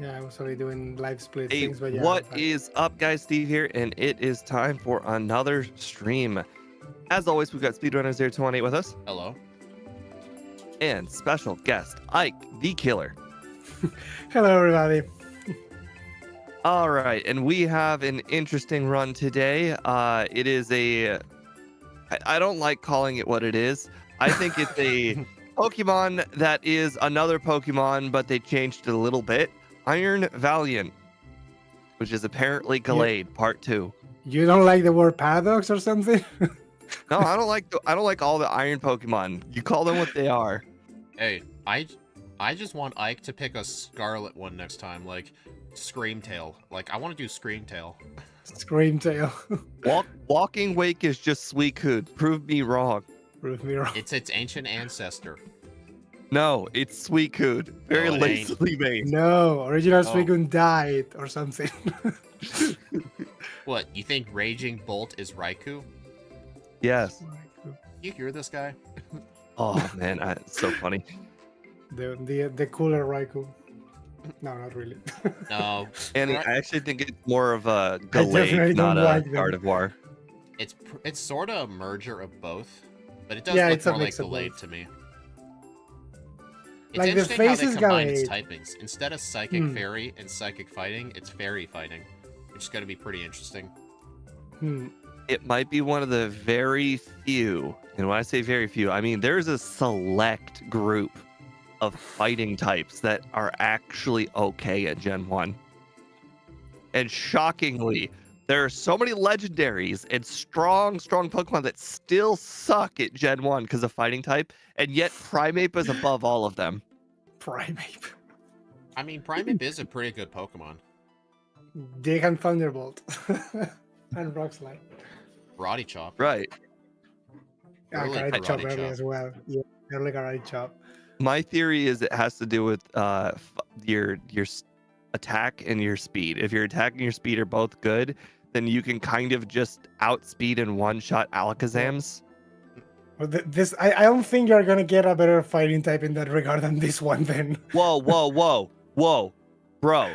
Yeah, I was already doing live split Hey, things, but yeah. what is up, guys? Steve here, and it is time for another stream. As always, we've got Speedrunner 028 with us, Hello. and special guest Ike the Killer. Hello, everybody. All right, and we have an interesting run today. It is I don't like calling it what it is. I think it's a Pokemon that is another Pokemon, but they changed it a little bit. Iron Valliant, which is apparently Gallade Part 2. You don't like the word paradox or something? No, I don't like all the iron Pokemon. You call them what they are. Hey, I just want Ike to pick a Scarlet one next time, like Screamtail. Like I want to do Screamtail. Screamtail. Walking Wake is just Suicune. Prove me wrong. Prove me wrong. It's its ancient ancestor. No, it's Suicune. Very No, it ain't. lazily made. No, original Oh. Suicune died or something. What, you think Raging Bolt is Raikou? Yes. You hear this guy? Oh man, it's so funny. The cooler Raikou. No, not really. No. And Right. I actually think it's more of a definitely Gallade, not don't a like them. Gardevoir. It's sort of a merger of both, but it does Yeah, look it's a more like mix of Gallade both. to me. It's Like, the interesting how face they is combine its Gallade. typings. Instead of Psychic Fairy and Psychic Fighting, it's Fairy Fighting, which is going to be pretty interesting. It might be one of the very few, and when I say very few, I mean there's a select group of fighting types that are actually okay at Gen 1. And shockingly, there are so many legendaries and strong Pokemon that still suck at Gen 1 because of fighting type, and yet Primeape is above all of them. Primeape. I mean, Primeape is a pretty good Pokemon. Dig and Thunderbolt. And Rock Slide. Roddy Chop. Right. Yeah, Early Karate Chop Karate early Chop. as well. Yeah, early Karate Chop. My theory is it has to do with your attack and your speed. If your attack and your speed are both good, then you can kind of just outspeed and one-shot Alakazams. Well, I don't think you're gonna get a better fighting type in that regard than this one then. Whoa, bro!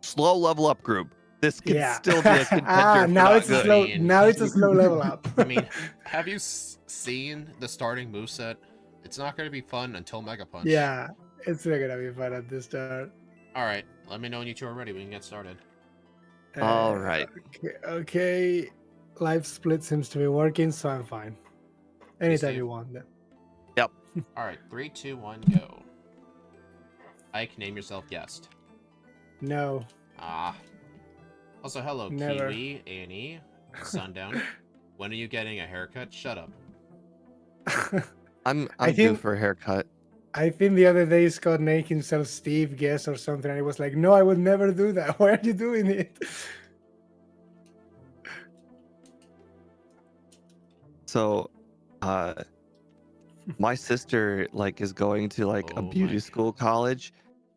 Slow level up group. This could Yeah. still be a contender. Ah, for now not it's a good. slow. mean- Now it's a slow level up. I mean, have you seen the starting moveset? It's not going to be fun until Mega Punch. Yeah, it's not gonna be fun at the start. All right, let me know when you two are ready. We can get started. All right. Okay. Live split seems to be working, so I'm fine. Anytime Steve. you want. Then. All right, 3, 2, 1, go. Ike, name yourself guest. No. Ah. Also, hello, Never. Kiwi, Annie, Sundown. When are you getting a haircut? Shut up. I'm I due think- for a haircut. I think the other day Scott named himself Steve Guess or something, and he was like, "No, I would never do that. Why are you doing it?" So, my sister is going to a Oh beauty my school college.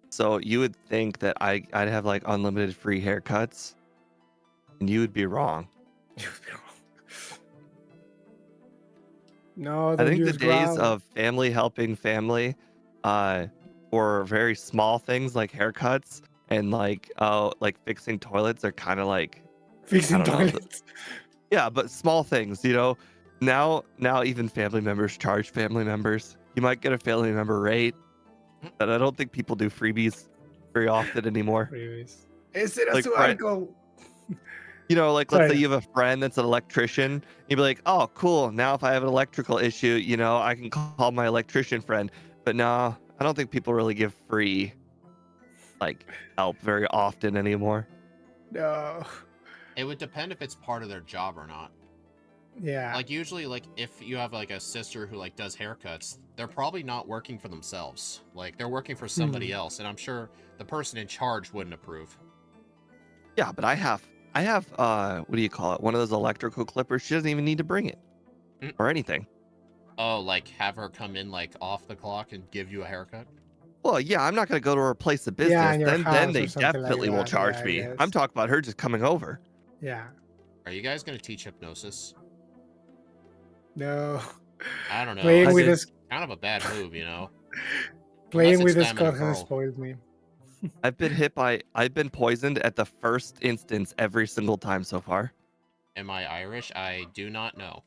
So you would think that I'd have unlimited free haircuts, and you would be wrong. No, I don't think the use days ground. of family helping family, for very small things like haircuts and fixing toilets are kind of fixing I don't know, toilets. yeah, but small things, you know. Now even family members charge family members. You might get a family member rate, but I don't think people do freebies very often anymore. Previous. Ese era Like, su right. arco. You know, let's Sorry. say you have a friend that's an electrician. You'd be like, oh, cool. Now if I have an electrical issue, I can call my electrician friend. But no, I don't think people really give free help very often anymore. No. It would depend if it's part of their job or not. Yeah. Like, usually, if you have, a sister who, does haircuts, they're probably not working for themselves. Like, they're working for somebody else, and I'm sure the person in charge wouldn't approve. Yeah, but I have what do you call it? One of those electrical clippers. She doesn't even need to bring it or anything. Oh, have her come in, off the clock and give you a haircut? Well, yeah, I'm not going to go to her place of Yeah, business. in your then house or they something like definitely will that. charge Yeah, I me. guess. I'm talking about her just coming over. Yeah. Are you guys going to teach hypnosis? No. I don't know. Playing I with did- this Kind of a bad move, you know? playing Unless with it's this them and a Scott has girl. spoiled me. I've been poisoned at the first instance every single time so far. Am I Irish? I do not know.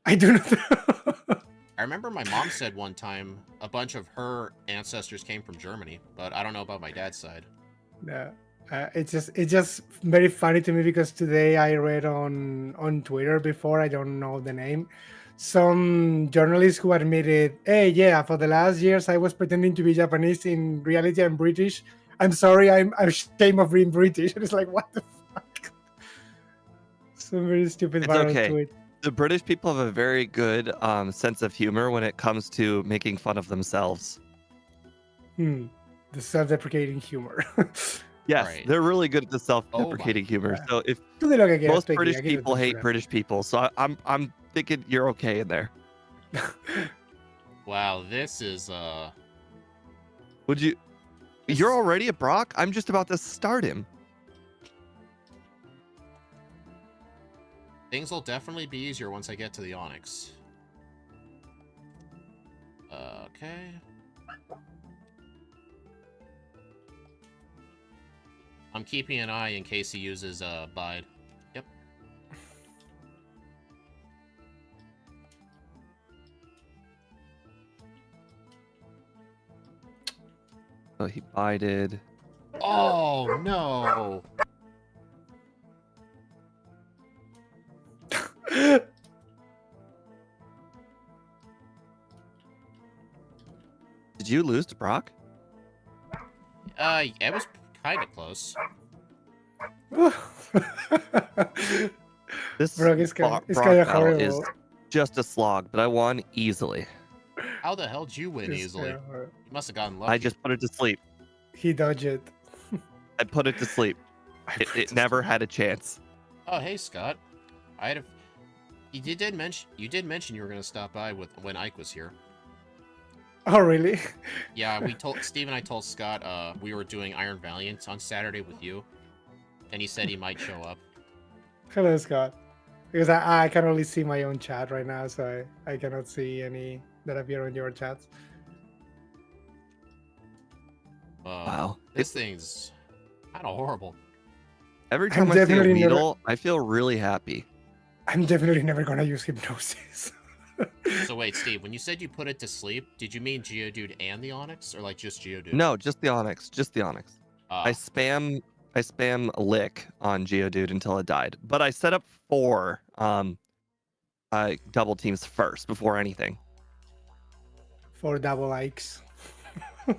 I do not know. I remember my mom said one time a bunch of her ancestors came from Germany, but I don't know about my dad's side. No. It's just very funny to me because today I read on Twitter before, I don't know the name, some journalist who admitted, hey, yeah, for the last years I was pretending to be Japanese. In reality, I'm British. I'm sorry, I'm ashamed of being British. And it's like, what the fuck? Some very stupid It's viral okay. tweet. The British people have a very good sense of humor when it comes to making fun of themselves. The self-deprecating humor. Yes, Right. they're really good at the self-deprecating humor. God. So if Tú di lo que quieras, most Peggy, British aquí no people te hate censuramos. British people, so I'm thinking you're okay in there. Wow, this is Would you? This- You're already at Brock. I'm just about to start him. things will definitely be easier once I get to the Onyx. Okay. I'm keeping an eye in case he uses Bide. Yep. So he bided. Oh no! Did you lose to Brock? It was kind of close. This Bro, it's kind of Brock battle horrible. is just a slog, but I won easily. How the hell did you win It's easily? kinda horrible. You must have gotten lucky. I just put it to sleep. He dodged it. I put it to sleep. It never had a chance. Oh, hey Scott. I had a. You did mention you were gonna stop by when Ike was here. Oh, really? Yeah, we told Steve and I told Scott we were doing Iron Valliant on Saturday with you, and he said he might show up. Hello, Scott. Because I can only see my own chat right now, so I cannot see any that appear on your chats. Wow. This thing's kind of horrible. Every I'm time I see a definitely never- Weedle, I feel really happy. I'm definitely never gonna use hypnosis. So wait, Steve, when you said you put it to sleep, did you mean Geodude and the Onyx, or like just Geodude? No, just the Onyx. Just the Onyx. Ah, I spam lick on Geodude until it died. But I set up 4 double teams first before anything. For double likes. all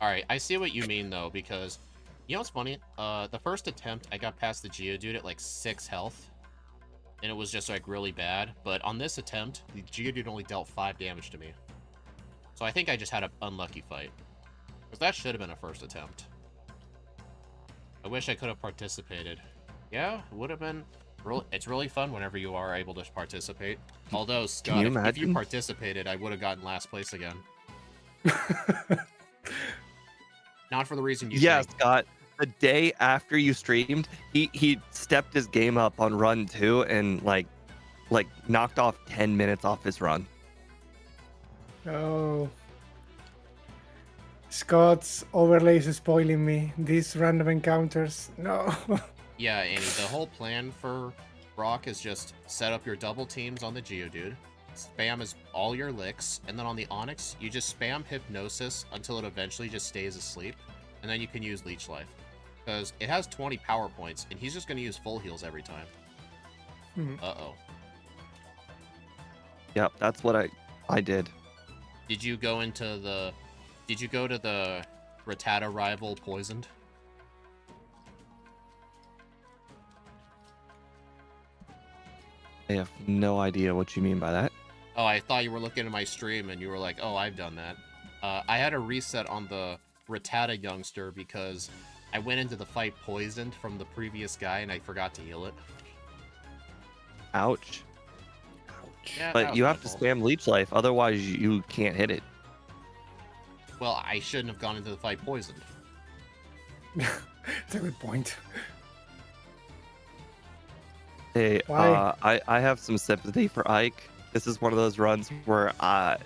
right, I see what you mean though, because you know what's funny? The first attempt, I got past the Geodude at like 6 health, and it was just like really bad. But on this attempt, the Geodude only dealt 5 damage to me. So I think I just had an unlucky fight, because that should have been a first attempt. I wish I could have participated. Yeah, it would have been. It's really fun whenever you are able to participate. Although, Scott, you if you imagine? participated, I would have gotten last place again. Not for the reason you Yeah, think. Scott. The day after you streamed, he stepped his game up on run 2 and like knocked off 10 minutes off his run. Oh. Scott's overlays is spoiling me. These random encounters. No. Yeah, Annie, the whole plan for Brock is just set up your double teams on the Geodude, spam all your licks, and then on the Onyx, you just spam Hypnosis until it eventually just stays asleep, and then you can use Leech Life. Because it has 20 power points, and he's just going to use full heals every time. Uh-oh. Yep, that's what I did. Did you go to the Rattata rival poisoned? I have no idea what you mean by that. Oh, I thought you were looking at my stream and you were like, oh, I've done that. I had a reset on the Rattata youngster because I went into the fight poisoned from the previous guy and I forgot to heal it. Ouch. Yeah, that But was you my have to fault. spam leech life, otherwise you can't hit it. Well, I shouldn't have gone into the fight poisoned. It's a good point. Hey, Why? I have some sympathy for Ike. This is one of those runs where I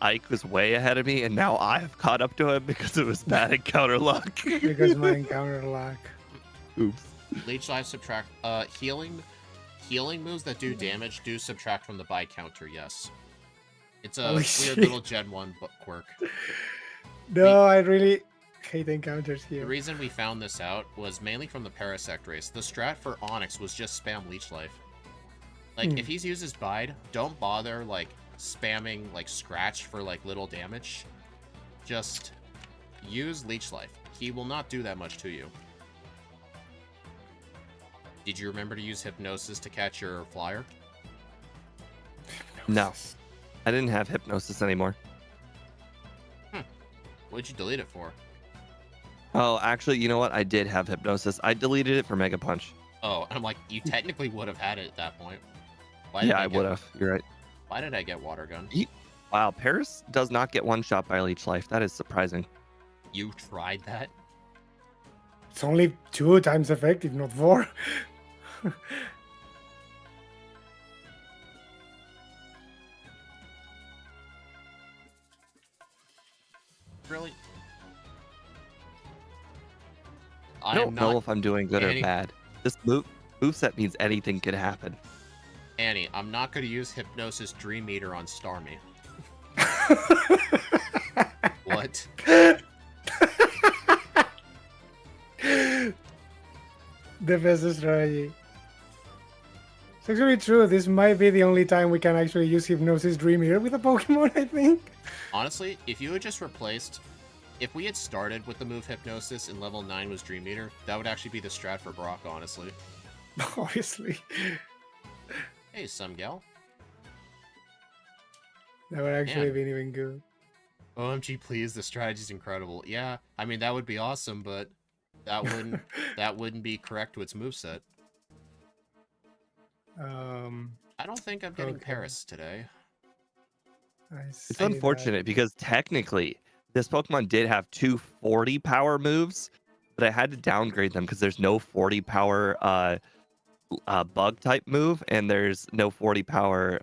Ike was way ahead of me, and now I've caught up to him because it was bad encounter luck. Because my encounter luck. Oops. Leech life subtract. Healing moves that do damage do subtract from the buy counter. Yes. It's a Holy weird shit. little Gen 1 quirk. No, I really hate encounters The here. reason we found this out was mainly from the Parasect race. The strat for Onyx was just spam Leech Life. Like, if he's uses Bide, don't bother, like, spamming, like, Scratch for, like, little damage. Just use Leech Life. He will not do that much to you. Did you remember to use Hypnosis to catch your flyer? No, I didn't have hypnosis anymore. What'd you delete it for? Oh, actually, you know what? I did have hypnosis. I deleted it for Mega Punch. Oh, I'm like, you technically would have had it at that point. Yeah, I would have. You're right. Why did I get Water Gun? Wow, Paris does not get one shot by Leech Life. That is surprising. You tried that? It's only 2 times effective, not 4. Really? I don't know if I'm doing good Annie. or bad. This moveset means anything could happen. Annie, I'm not going to use Hypnosis Dream Eater on Starmie. What? The best strategy. It's actually true. This might be the only time we can actually use Hypnosis Dream here with a Pokemon, I think. Honestly, if you had just replaced... If we had started with the move Hypnosis and level 9 was Dream Eater, that would actually be the strat for Brock, honestly. Obviously. Hey, some gal. That would actually Man. be even good. OMG, please, the strategy's incredible. Yeah, I mean, that would be awesome, but that wouldn't be correct to its moveset. I don't think I'm getting Okay. Paris today. It's unfortunate because technically this Pokemon did have 2 40 power moves, but I had to downgrade them because there's no 40 power bug type move and there's no 40 power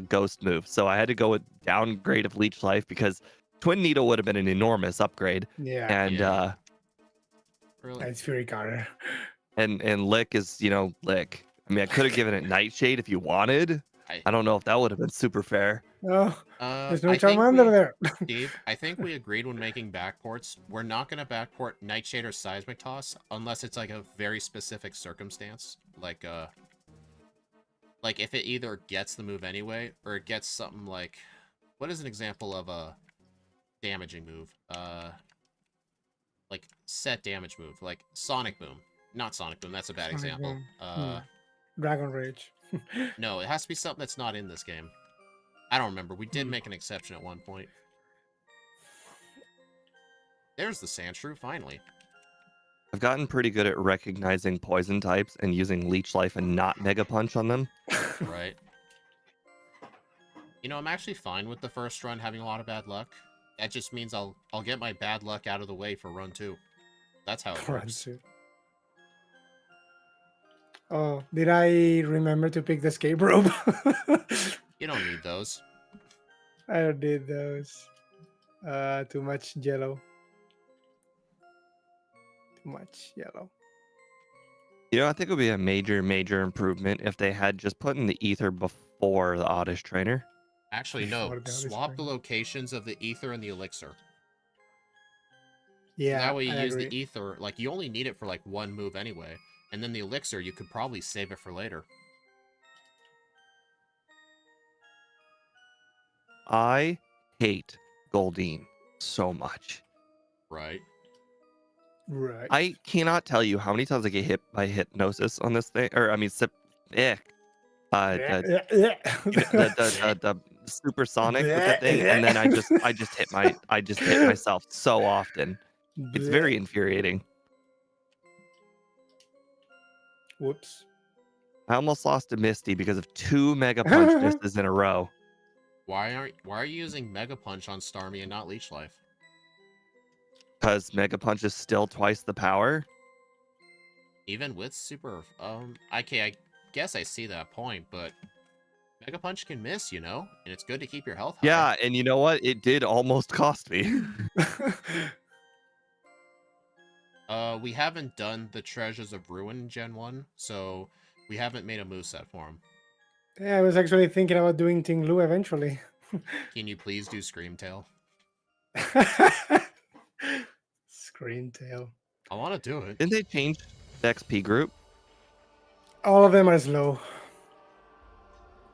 ghost move. So I had to go with downgrade of Leech Life because Twin Needle would have been an enormous upgrade. Yeah. And Really? It's Fury Counter. and Lick is, Lick. I mean, I could have given it Nightshade if you wanted. I don't know if that would have been super fair. Oh, there's no I think Charmander there. Steve, I think we agreed when making backports, we're not going to backport Nightshade or Seismic Toss unless it's like a very specific circumstance. Like if it either gets the move anyway, or it gets something like... What is an example of a damaging move? Like, set damage move. Like, Sonic Boom. Not Sonic Boom, that's a bad Sonic example. Boom. Dragon Rage. No, it has to be something that's not in this game. I don't remember. We did make an exception at one point. There's the Sandshrew, finally. I've gotten pretty good at recognizing poison types and using Leech Life and not Mega Punch on them. Right. You know, I'm actually fine with the first run having a lot of bad luck. That just means I'll get my bad luck out of the way for run 2. That's how it works. Oh, did I remember to pick the escape rope? You don't need those. I don't need those. Too much yellow. Too much yellow. I think it would be a major improvement if they had just put in the ether before the Oddish Trainer. Actually, no. Swap the locations of the ether and the elixir. Yeah, that way you I use agree. the ether. Like, you only need it for, like, one move anyway. And then the elixir, you could probably save it for later. I hate Goldeen so much. Right. Right. I cannot tell you how many times I get hit by hypnosis on this thing. Or, I mean, the supersonic with that thing, and then I just hit myself so often. It's very infuriating. Whoops. I almost lost to Misty because of 2 Mega Punch misses in a row. Why are you using Mega Punch on Starmie and not Leech Life? Because Mega Punch is still twice the power. Even with super... okay, I guess I see that point, but... Mega Punch can miss, you know, and it's good to keep your health high. Yeah, and you know what? It did almost cost me. We haven't done the Treasures of Ruin in Gen 1, so we haven't made a moveset for him. Yeah, I was actually thinking about doing Ting Lu eventually. Can you please do Screamtail? Screamtail. I want to do it. Didn't they change the XP group? All of them are slow.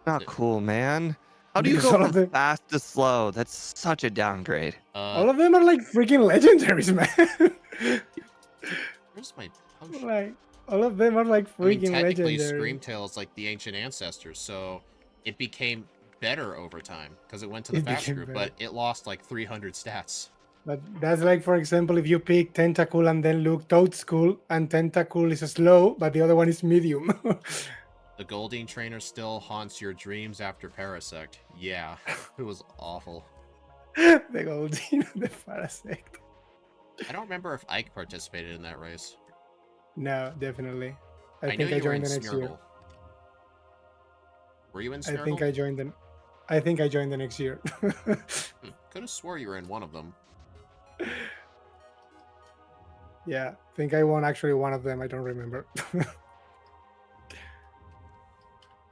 Not cool, man. How do you Because go all of from them- fast to slow? That's such a downgrade. All of them are like freaking legendaries, man. Where's my potion? Like, all of them are like I mean, freaking technically, legendary. Screamtail is like the ancient ancestors, so it became better over time because it went to the It fast became group, better. but it lost like 300 stats. But that's like, for example, if you pick Tentacool and then look Toadstool, and Tentacool is slow, but the other one is medium. The Goldeen trainer still haunts your dreams after Parasect. Yeah, it was awful. The Goldeen, the Parasect. I don't remember if Ike participated in that race. No, definitely. I knew think I you were in joined the next year. Smeargle. Were you in I Smeargle? think I joined the next year. Could have swore you were in one of them. Yeah, I think I won actually one of them. I don't remember.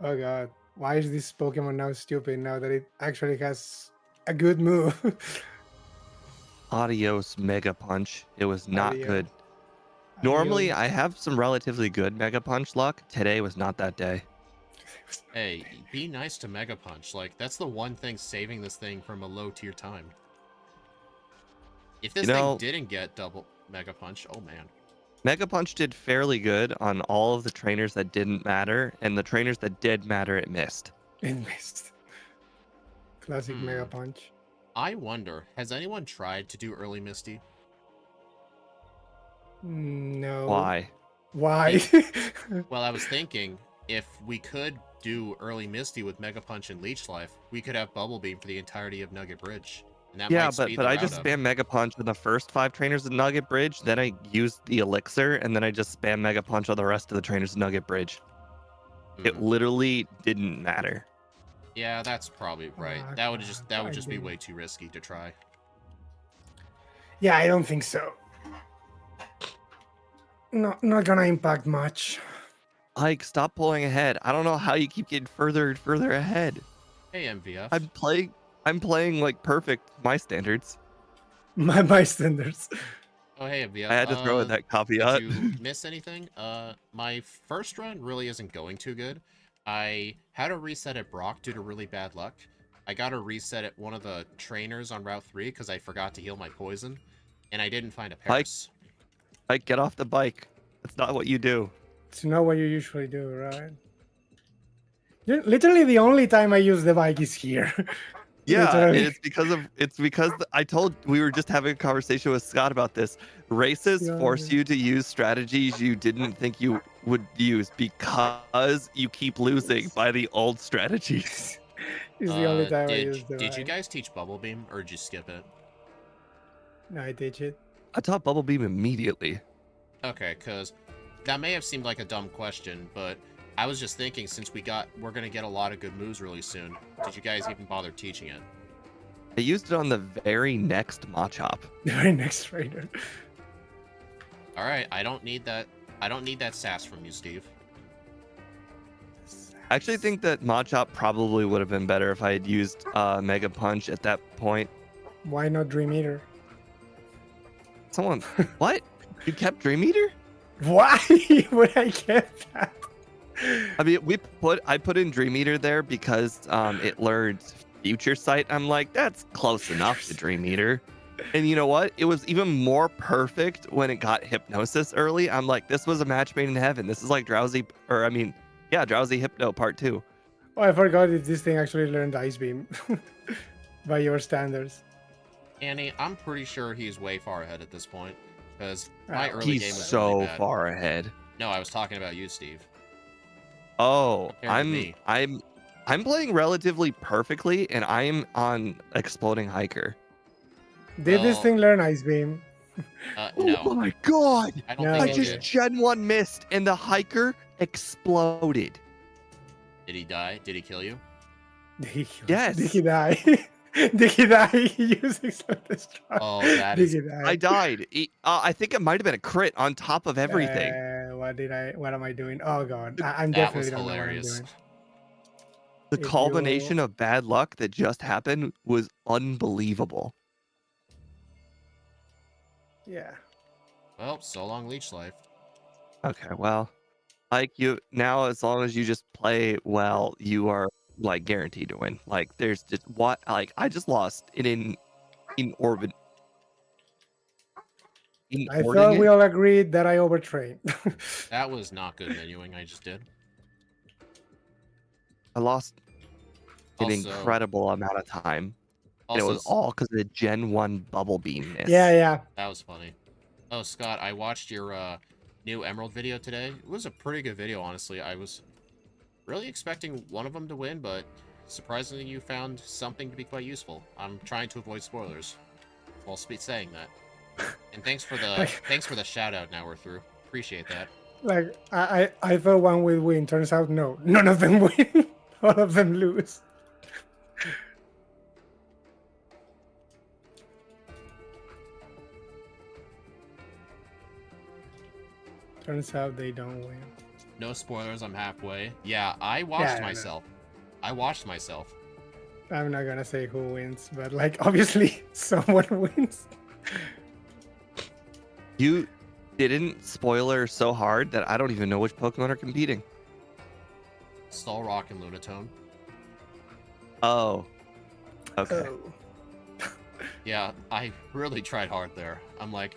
Oh god, why is this Pokemon now stupid now that it actually has a good move? Adios, Mega Punch. It was not Adios. good. Normally, Adios. I have some relatively good Mega Punch luck. Today was not that day. Hey, be nice to Mega Punch. Like, that's the one thing saving this thing from a low tier time. If this thing didn't get double Mega Punch, oh man. Mega Punch did fairly good on all of the trainers that didn't matter, and the trainers that did matter, it missed. It missed. Classic Mega Punch. I wonder, has anyone tried to do early Misty? No. Why? Why? Well, I was thinking, if we could do early Misty with Mega Punch and Leech Life, we could have Bubble Beam for the entirety of Nugget Bridge. And that Yeah, might speed but the I route just up. spam Mega Punch on the first 5 trainers of Nugget Bridge, then I used the Elixir, and then I just spam Mega Punch on the rest of the trainers of Nugget Bridge. It literally didn't matter. Yeah, that's probably right. That would just be way too risky to try. Yeah, I don't think so. Not gonna impact much. Like, stop pulling ahead. I don't know how you keep getting further and further ahead. Hey, MVF. I'm playing like perfect my standards. My bystanders. Oh, hey, MVF. I had to throw in that caveat. Did you miss anything? My first run really isn't going too good. I had a reset at Brock due to really bad luck. I got a reset at one of the trainers on Route 3 because I forgot to heal my poison. And I didn't find a Paris. Like, get off the bike. That's not what you do. It's not what you usually do, right? Literally the only time I use the bike is here. Yeah, Literally. it's because I told we were just having a conversation with Scott about this. Races force you to use strategies you didn't think you would use because you keep losing by the old strategies. It's the only time I use the Did you bike. guys teach Bubble Beam or did you skip it? No, I teach it. I taught Bubble Beam immediately. Okay, because that may have seemed like a dumb question, but I was just thinking since we're gonna get a lot of good moves really soon. Did you guys even bother teaching it? I used it on the very next Machop. The very next trainer. All right, I don't need that. I don't need that sass from you, Steve. I actually think that Machop probably would have been better if I had used Mega Punch at that point. Why not Dream Eater? Someone, what? You kept Dream Eater? Why would I get that? I mean, I put in Dream Eater there because it learned Future Sight. I'm like, that's close enough to Dream Eater. And you know what? It was even more perfect when it got Hypnosis early. I'm like, this was a match made in heaven. This is like Drowsy Hypno Part 2. Oh, I forgot if this thing actually learned Ice Beam by your standards. Annie, I'm pretty sure he's way far ahead at this point because my early He's game was so really bad. far ahead. No, I was talking about you, Steve. Oh, Compared to I'm playing relatively perfectly, and I'm on Exploding Hiker. Did this thing learn Ice Beam? No. Oh my god! I don't No. think I he just did. Gen 1 missed, and the Hiker exploded. Did he die? Did he kill you? Did he Yes, die? Did he die using self-destruct? Oh, that Did is he die? I died. I think it might have been a crit on top of everything. What am I doing? Oh god, I'm that was definitely don't know what I'm hilarious. doing. The If culmination you, of bad luck that just happened was unbelievable. yeah, Well, so long leech life. Okay, well, like you now, as long as you just play well, you are like guaranteed to win. Like there's just what like I just lost it in orbit I thought we inordinate. all agreed that I overtrained. That was not good menuing I just did. I lost an Also, incredible amount of time, and it also, was all because of the Gen 1 bubble beamness. yeah. that was funny. Oh, Scott, I watched your new Emerald video today. It was a pretty good video, honestly. I was really expecting one of them to win, but surprisingly, you found something to be quite useful. I'm trying to avoid spoilers while saying that. And thanks for the shout out. Now we're through. Appreciate that. Like I thought one will win. Turns out no, none of them win. All of them lose. Turns out they don't win. No spoilers. I'm halfway. Yeah, I watched Yeah, I know. myself. I watched myself. I'm not gonna say who wins, but like obviously someone wins. You didn't spoiler so hard that I don't even know which Pokemon are competing. Solrock and Lunatone. Oh, okay. Oh. Yeah, I really tried hard there. I'm like,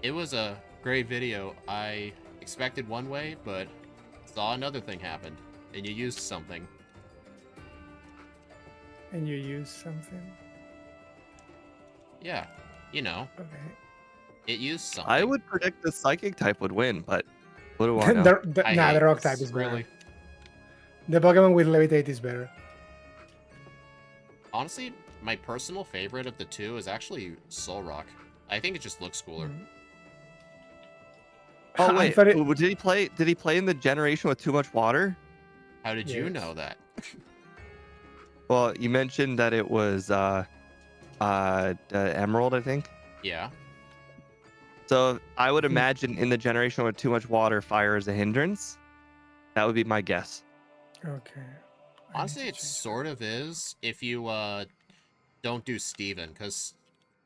it was a great video. I expected one way, but saw another thing happen, and you used something. And you use something. Yeah, you know, Okay. it used something. I would predict the Psychic type would win, but what do I know? the I hate the rock type this, is better. really. The Pokemon with levitate is better. Honestly, my personal favorite of the two is actually Solrock. I think it just looks cooler. Mhm. Oh I wait, thought it- did he play? Did he play in the generation with too much water? How did you Yes. know that? Well, you mentioned that it was Emerald, I think. Yeah. So I would Hmm. imagine in the generation with too much water, fire is a hindrance. That would be my guess. Okay. Honestly, it sort of is if you don't do Steven, because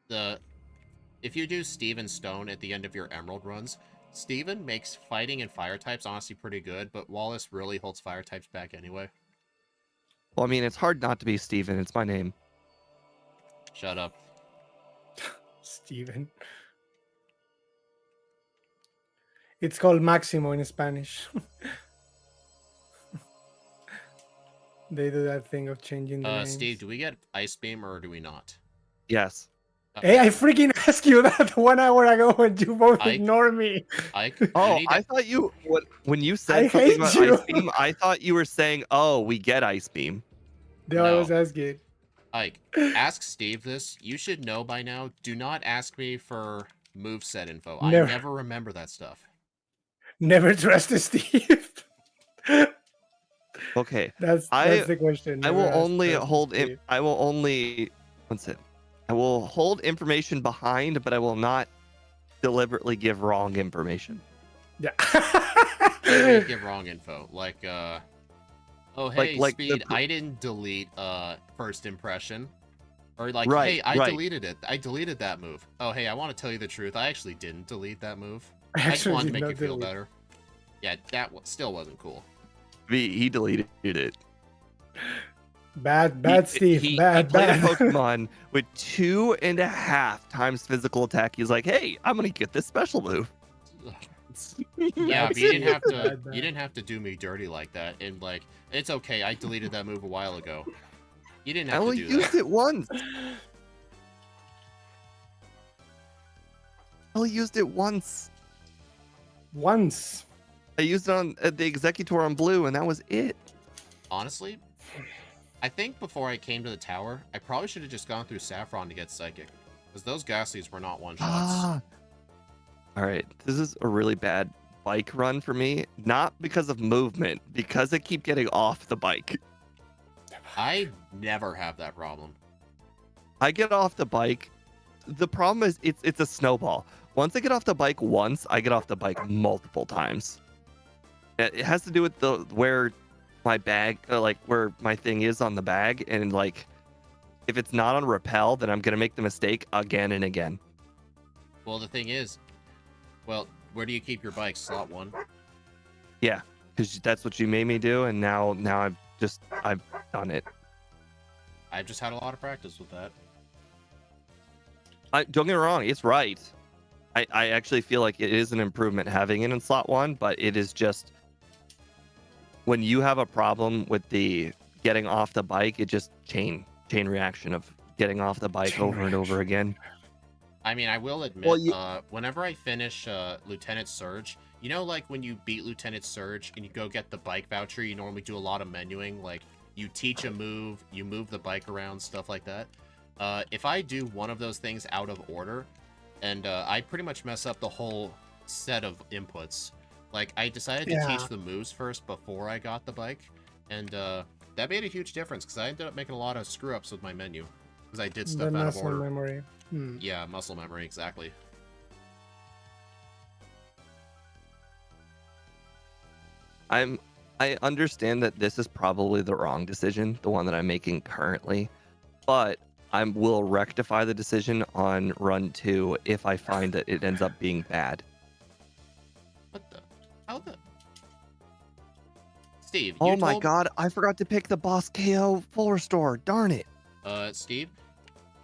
if you do Steven Stone at the end of your Emerald runs, Steven makes fighting and fire types honestly pretty good, but Wallace really holds fire types back anyway. Well, I mean, it's hard not to be Steven. It's my name. Shut up. Steven. It's called Maximo in Spanish. They do that thing of changing the names. Steve, do we get Ice Beam or do we not? Yes. Hey, I freaking asked you that 1 hour ago and you both Ike? ignored me. Ike, Oh, you need to... I thought when you I said something hate about you. Ice Beam, I thought you were saying, "Oh, we get Ice Beam." No, I was asking. Ike, ask Steve this. You should know by now. Do not ask me for moveset info. Never. I never remember that stuff. Never trust Steve. Okay. That's the question. I will Never only trust hold Steve. I will only what's it? I will hold information behind, but I will not deliberately give wrong information. Yeah. They give wrong info. Like, oh, hey, Like Speed, I didn't delete, first impression. Or like, Right, hey, I right. deleted it. I deleted that move. Oh, hey, I want to tell you the truth. I actually didn't delete that move. I I just actually wanted to did make not you feel delete. better. Yeah, that still wasn't cool. He deleted it. Bad, Steve. He bad. played a Pokemon with 2.5 times physical attack. He's like, hey, I'm gonna get this special move. Yeah, but Steve. you Bad. didn't have to do me dirty like that. And like, it's okay. I deleted that move a while ago. You didn't I have to only do used that. it once. I only used it once. Once. I used it on the Executor on Blue, and that was it. Honestly, I think before I came to the tower, I probably should have just gone through Saffron to get Psychic. Because those Ghastlies were not one-shots. All right, this is a really bad bike run for me. Not because of movement, because I keep getting off the bike. I never have that problem. I get off the bike. The problem is it's a snowball. Once I get off the bike once, I get off the bike multiple times. It has to do with the where my bag, like where my thing is on the bag, and like if it's not on rappel, then I'm gonna make the mistake again and again. Well, the thing is, well, where do you keep your bike? Slot 1? Yeah, because that's what you made me do, and now I've done it. I've just had a lot of practice with that. Don't get me wrong, it's right. I actually feel like it is an improvement having it in slot 1, but it is just when you have a problem with the getting off the bike, it just chain reaction of getting off the bike over and over again. I mean, I will admit, whenever I finish Lieutenant Surge, you know, like when you beat Lieutenant Surge and you go get the bike voucher, you normally do a lot of menuing, like you teach a move, you move the bike around, stuff like that. If I do one of those things out of order, and I pretty much mess up the whole set of inputs. Like, I decided to teach the moves first before I got the bike, and that made a huge difference, because I ended up making a lot of screw-ups with my menu, because I did stuff out of order. Memory. Yeah, muscle memory, exactly. I understand that this is probably the wrong decision, the one that I'm making currently, but I will rectify the decision on run 2 if I find that it ends up being bad. What the? How the? Steve, oh my god, I forgot to pick the boss KO full restore. Darn it. Steve,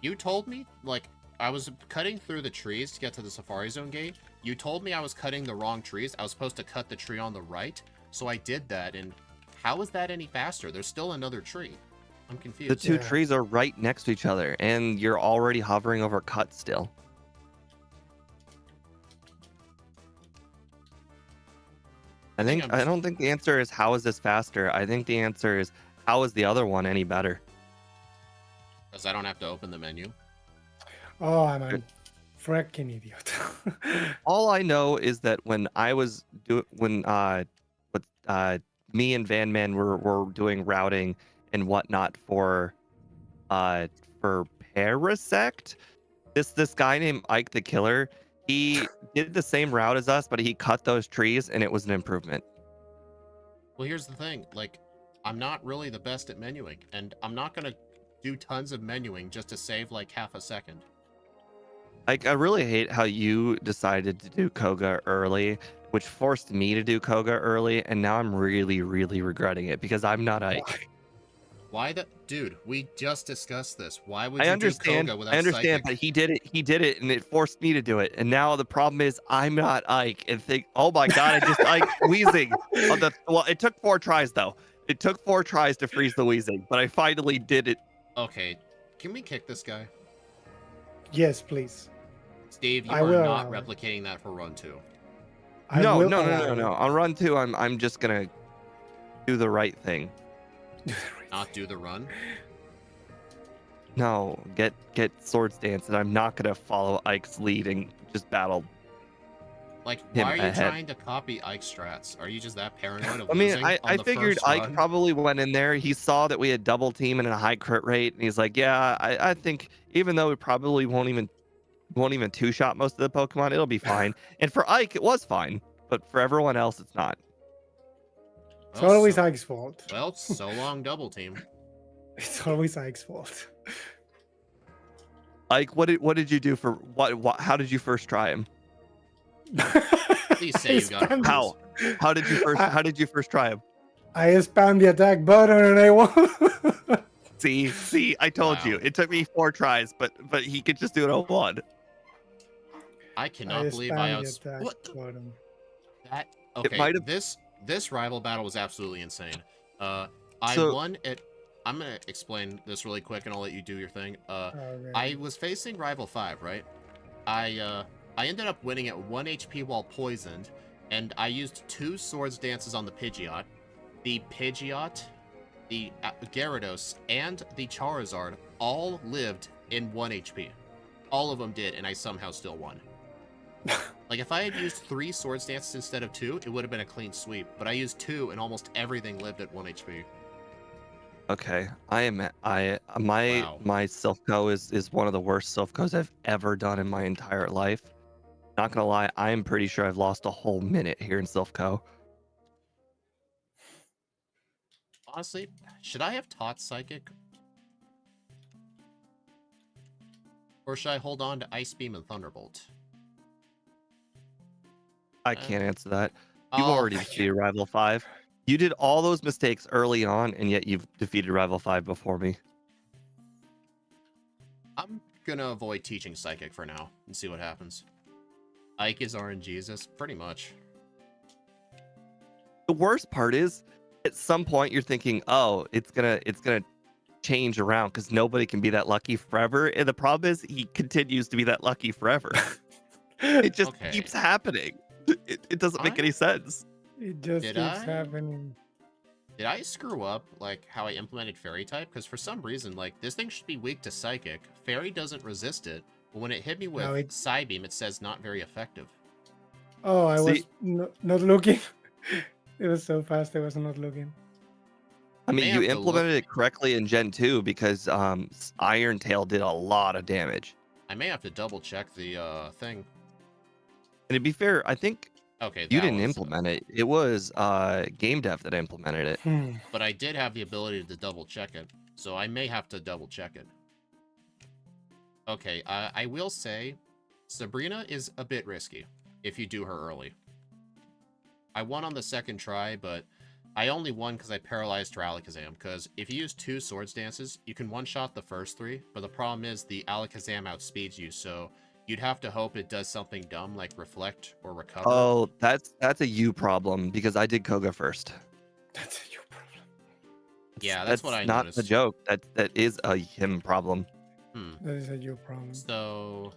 you told me, like, I was cutting through the trees to get to the Safari Zone gate. You told me I was cutting the wrong trees. I was supposed to cut the tree on the right, so I did that, and how is that any faster? There's still another tree. I'm confused. The two trees are right next to each other, and you're already hovering over cut still. I don't think the answer is how is this faster. I think the answer is how is the other one any better? Because I don't have to open the menu. Oh, I'm a freaking idiot. All I know is that when I was me and Van Man were doing routing and whatnot for Parasect, this guy named Ike the Killer, he did the same route as us, but he cut those trees and it was an improvement. Well, here's the thing, like, I'm not really the best at menuing, and I'm not gonna do tons of menuing just to save like half a second. Like, I really hate how you decided to do Koga early, which forced me to do Koga early, and now I'm really, really regretting it because I'm not Ike. Why the dude? We just discussed this. Why would you do Koga without I understand, psychic? but he did it, and it forced me to do it. And now the problem is I'm not Ike, and think, oh my god, I just Ike wheezing on the. Well, it took 4 tries though. It took 4 tries to freeze the wheezing, but I finally did it. Okay, can we kick this guy? Yes, please. Steve, you are not replicating that for run 2. No. On run 2, I'm just gonna do the right thing. Not do the run? No, get Swords Dance, and I'm not gonna follow Ike's lead and just battle. Like, why are you trying to copy Ike's strats? Are you just that paranoid of I mean, losing I figured Ike probably went in there. He saw that we had double team and a high crit rate, and he's like, yeah, I think even though we probably won't even 2-shot most of the Pokemon, it'll be fine. And for Ike, it was fine, but for everyone else, it's not. It's always Ike's fault. Well, so long, double team. It's always Ike's fault. Ike, what did you do for what? How did you first try him? Please say you got him. How did you first try him? I spammed the attack button and I won. See, I told you. It took me 4 tries, but he could just do it on 1. I cannot believe I what the... That okay. This rival battle was absolutely insane. I won it. I'm gonna explain this really quick, and I'll let you do your thing. I was facing rival 5, right? I ended up winning at 1 HP while poisoned, and I used 2 Swords Dances on the Pidgeot. The Pidgeot, the Gyarados, and the Charizard all lived in 1 HP. All of them did, and I somehow still won. Like, if I had used 3 Swords Dances instead of 2, it would have been a clean sweep. But I used 2, and almost everything lived at 1 HP. Okay, my Wow. my self-co is one of the worst self-cos I've ever done in my entire life. Not gonna lie, I am pretty sure I've lost a whole minute here in self-co. Honestly, should I have taught Psychic? Or should I hold on to Ice Beam and Thunderbolt? I can't answer that. You've I'll already defeated Rival 5. You did all those mistakes early on, and yet you've defeated Rival 5 before me. I'm gonna avoid teaching Psychic for now and see what happens. Ike is RNGesus, pretty much. The worst part is, at some point you're thinking, oh, it's gonna change around because nobody can be that lucky forever. And the problem is he continues to be that lucky forever. It just Okay. keeps happening. It doesn't make any sense. It just Did keeps I? happening. Did I screw up, like, how I implemented Fairy type? Because for some reason, like, this thing should be weak to Psychic. Fairy doesn't resist it, but when it hit me with No, Psybeam, it says not very effective. Oh, I was See- not looking. It was so fast. I was not looking. I may mean, you have to implemented look- it correctly in Gen 2 because Iron Tail did a lot of damage. I may have to double check the thing. And to be fair, I think Okay, you that didn't was, implement it. It was Game Dev that implemented it. But I did have the ability to double check it, so I may have to double check it. Okay, I will say, Sabrina is a bit risky if you do her early. I won on the second try, but I only won because I paralyzed her Alakazam, because if you use 2 Swords Dances, you can one-shot the first 3, but the problem is the Alakazam outspeeds you, so you'd have to hope it does something dumb like Reflect or Recover. Oh, that's a you problem because I did Koga first. That's a you problem. Yeah, that's what I not noticed. the joke. That is a him problem. That is a you problem. So...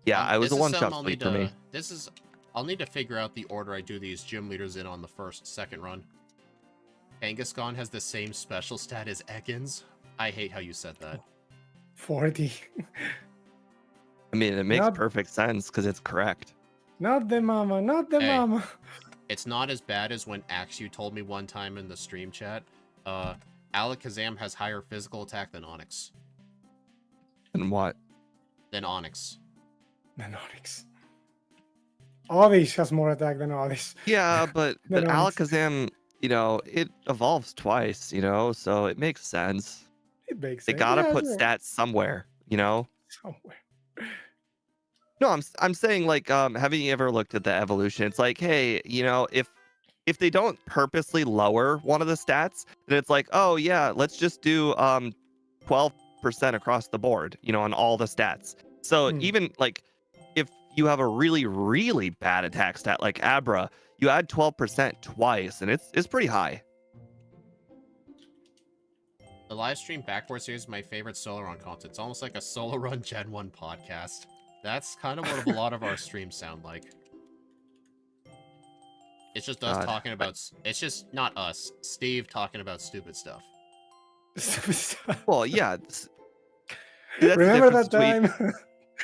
Yeah, I was this a is one-shot something I'll sweep need for me. I'll need to figure out the order I do these gym leaders in on the second run. Kangaskhan has the same special stat as Ekans. I hate how you said that. 40. I mean, it makes Not- perfect sense because it's correct. Not the mama. Not the Hey. mama. It's not as bad as when Axew told me one time in the stream chat. Alakazam has higher physical attack than Onyx. And what? Than Onyx. Nanonix. Oddish has more attack than Oddish. Yeah, but No, no, it's- Alakazam, it evolves twice, so it makes sense. It makes They sense. gotta Yeah, put sure. stats somewhere, Somewhere. No, I'm saying like haven't you ever looked at the evolution? It's like, hey, if they don't purposely lower one of the stats, then it's like, oh yeah, let's just do 12% across the board, on all the stats. So even like if you have a really, really bad attack stat like Abra, you add 12% twice, and it's pretty high. The live stream Backport series is my favorite solo run content. It's almost like a solo run Gen 1 podcast. That's kind of what a lot of our streams sound like. It's just us God. talking about... It's just not us. Steve talking about stupid stuff. Well, yeah. That's the Remember that difference time?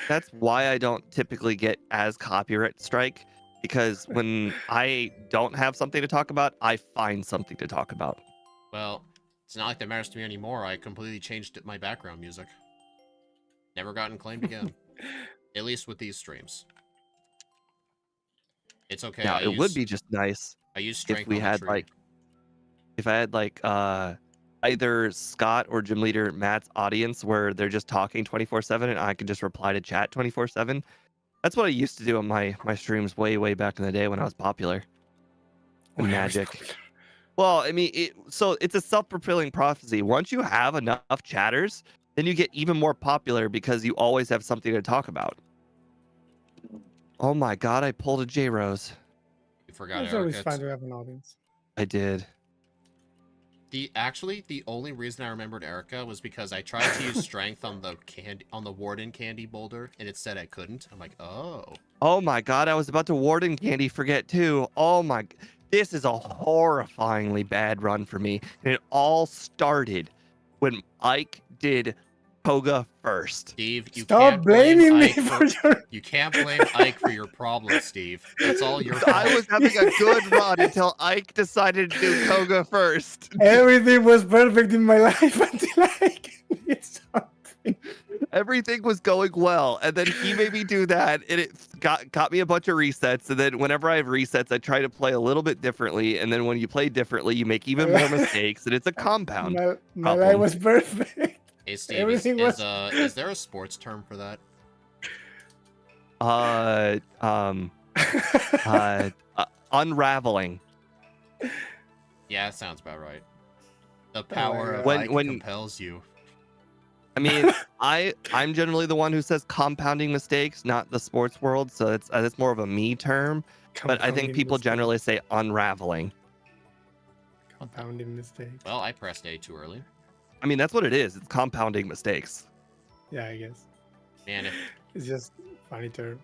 That's why I don't typically get as copyright strike, because when I don't have something to talk about, I find something to talk about. Well, it's not like that matters to me anymore. I completely changed my background music. Never gotten claimed again. At least with these streams. It's okay. Now, it would be just nice I use strength if we on the had tree. if I had either Scott or Gym Leader Matt's audience where they're just talking 24/7 and I can just reply to chat 24/7. That's what I used to do on my streams way back in the day when I was popular. And When I was Magic. popular. Well, I mean, it's a self-fulfilling prophecy. Once you have enough chatters, then you get even more popular because you always have something to talk about. Oh my god, I pulled a J Rose. You forgot It's always Erica. fun to have an audience. I did. Actually, the only reason I remembered Erica was because I tried to use strength on the Warden candy boulder, and it said I couldn't. I'm like, oh. Oh my god, I was about to Warden Candy forget too. Oh my, this is a horrifyingly bad run for me. And it all started when Ike did Koga first. Steve, you Stop can't blame blaming me Ike for your. You can't blame Ike for your problems, Steve. It's all your I fault. was having a good run until Ike decided to do Koga first. Everything was perfect in my life until I did something. Everything was going well, and then he made me do that, and it got me a bunch of resets. And then whenever I have resets, I try to play a little bit differently. And then when you play differently, you make even more mistakes, and it's a compound My life problem. was perfect. Hey, Steve, Everything was. is there a sports term for that? Unraveling. Yeah, that sounds about right. The power of When- Ike when- compels you. I mean, I'm generally the one who says compounding mistakes, not the sports world. So it's more of a me term. But I think Compounding people mistake. generally say unraveling. Compounding mistake. Well, I pressed A too early. I mean, that's what it is. It's compounding mistakes. Yeah, I guess. Man, It's just funny term.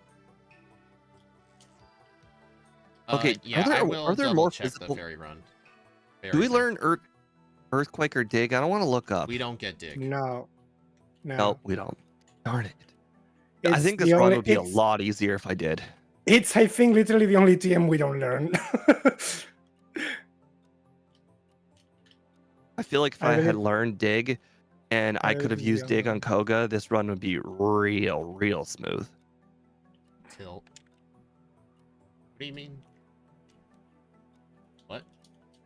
Okay, yeah, are I there- will are there double more check physical- the fairy run. Do we Fairy thing. learn earthquake or dig? I don't want to look up. We don't get dig. No. No, we don't. Darn it. I It's think this the run only- would be a it's- lot easier if I did. It's, I think, literally the only TM we don't learn. I feel like if I I had believe- learned dig and I could have believe used the dig other on Koga, this run would be real smooth. Tilt. What do you mean? What?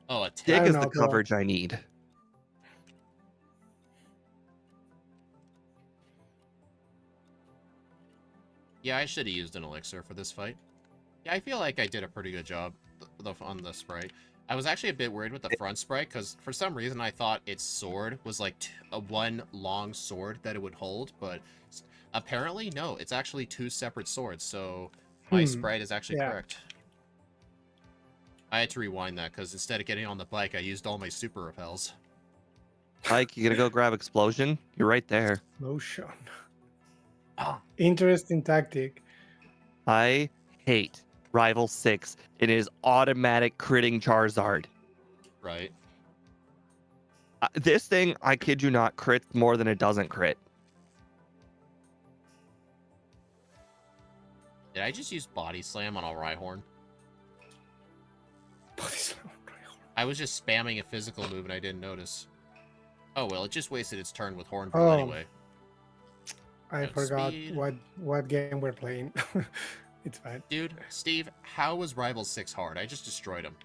Oh, a Dig tilt. don't is know, the bro. coverage I need. Yeah, I should have used an elixir for this fight. Yeah, I feel like I did a pretty good job on the sprite. I was actually a bit worried with the front sprite because for some reason I thought its sword was like a one long sword that it would hold, but apparently no, it's actually two separate swords, so my sprite is actually yeah. correct. I had to rewind that because instead of getting on the bike, I used all my super repels. Mike, you gonna go grab explosion? You're right there. Motion. Oh, Interesting tactic. I hate Rival 6. It is automatic critting Charizard. right. This thing, I kid you not, crits more than it doesn't crit. Did I just use body slam on a Rhyhorn? I was just spamming a physical move and I didn't notice. Oh well, it just wasted its turn with Hornbill Oh. anyway. I No forgot speed. what game we're playing. It's fine. Dude, Steve, how was Rival 6 hard? I just destroyed him.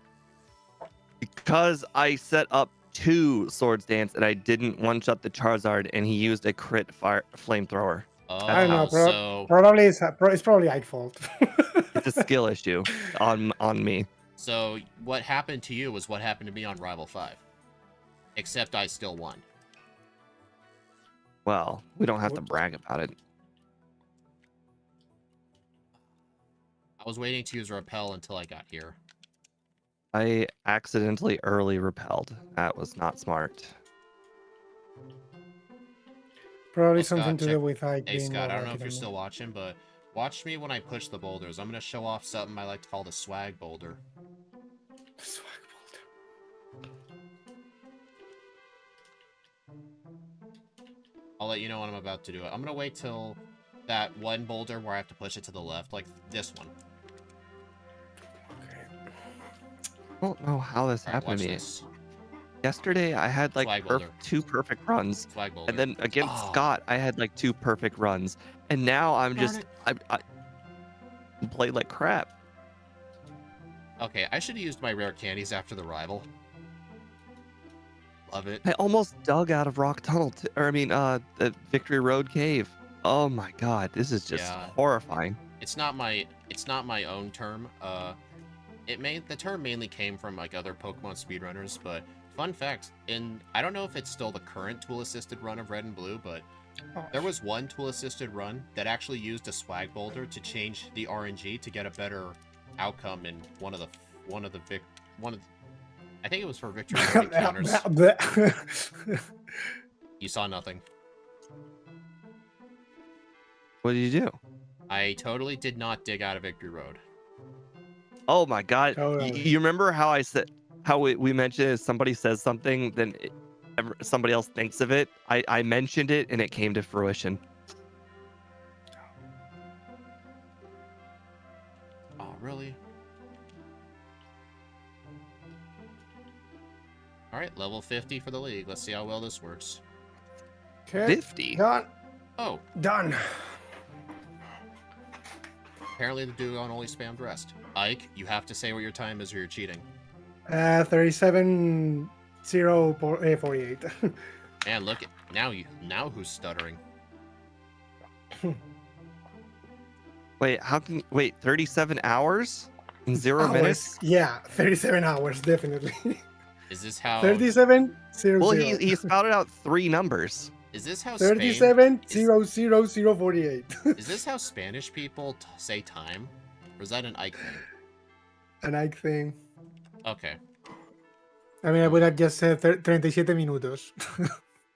Because I set up 2 Swords Dance and I didn't one-shot the Charizard and he used a crit fire flamethrower. Oh, I don't know, bro. so Probably it's probably Ike's fault. It's a skill issue on me. so what happened to you was what happened to me on Rival 5. Except I still won. Well, we don't have to Whoops. brag about it. I was waiting to use Repel until I got here. I accidentally early repelled. That was not smart. Probably Well, something Scott, to check- do with Ike. Hey being Scott, I more don't know if lucky you're than still me. watching, but watch me when I push the boulders. I'm gonna show off something I like to call the swag boulder. Swag boulder. I'll let you know when I'm about to do it. I'm gonna wait till that one boulder where I have to push it to the left, like this one. Okay. I don't know how this Alright, happened watch to me. this. Yesterday, I had like Swag boulder. 2 perfect runs. Swag boulder. And then against Oh. Scott, I had like 2 perfect runs. And now I'm Darn just, it. I played like crap. Okay, I should have used my rare candies after the rival. Love it. I almost dug out of Rock Tunnel, the Victory Road Cave. Oh my god, this is just Yeah. horrifying. It's not my own term. The term mainly came from like other Pokemon speedrunners, but fun fact, I don't know if it's still the current tool assisted run of Red and Blue, but Oh, there was one tool assisted run that actually used a swag boulder to change the RNG to get a better outcome in one of the I think it was for victory road encounters. You saw nothing. What did you do? I totally did not dig out of Victory Road. Oh my god. Totally. You remember how I said, how we mentioned if somebody says something, then somebody else thinks of it. I mentioned it and it came to fruition. Oh, really? All right, level 50 for the league. Let's see how well this works. Okay. 50. Done. Oh, Done. apparently the duo only spammed rest. Ike, you have to say what your time is or you're cheating. 37:048. And look at now who's stuttering? Wait, 37 hours in 0 Hours. minutes? Yeah, 37 hours, definitely. Is this how 37:00. Well, he spouted out 3 numbers. Is this how Spain 37:00048. Is this how Spanish people say time? Or is that an Ike thing? An Ike thing. Okay. I mean, I would have just said 37 minutos.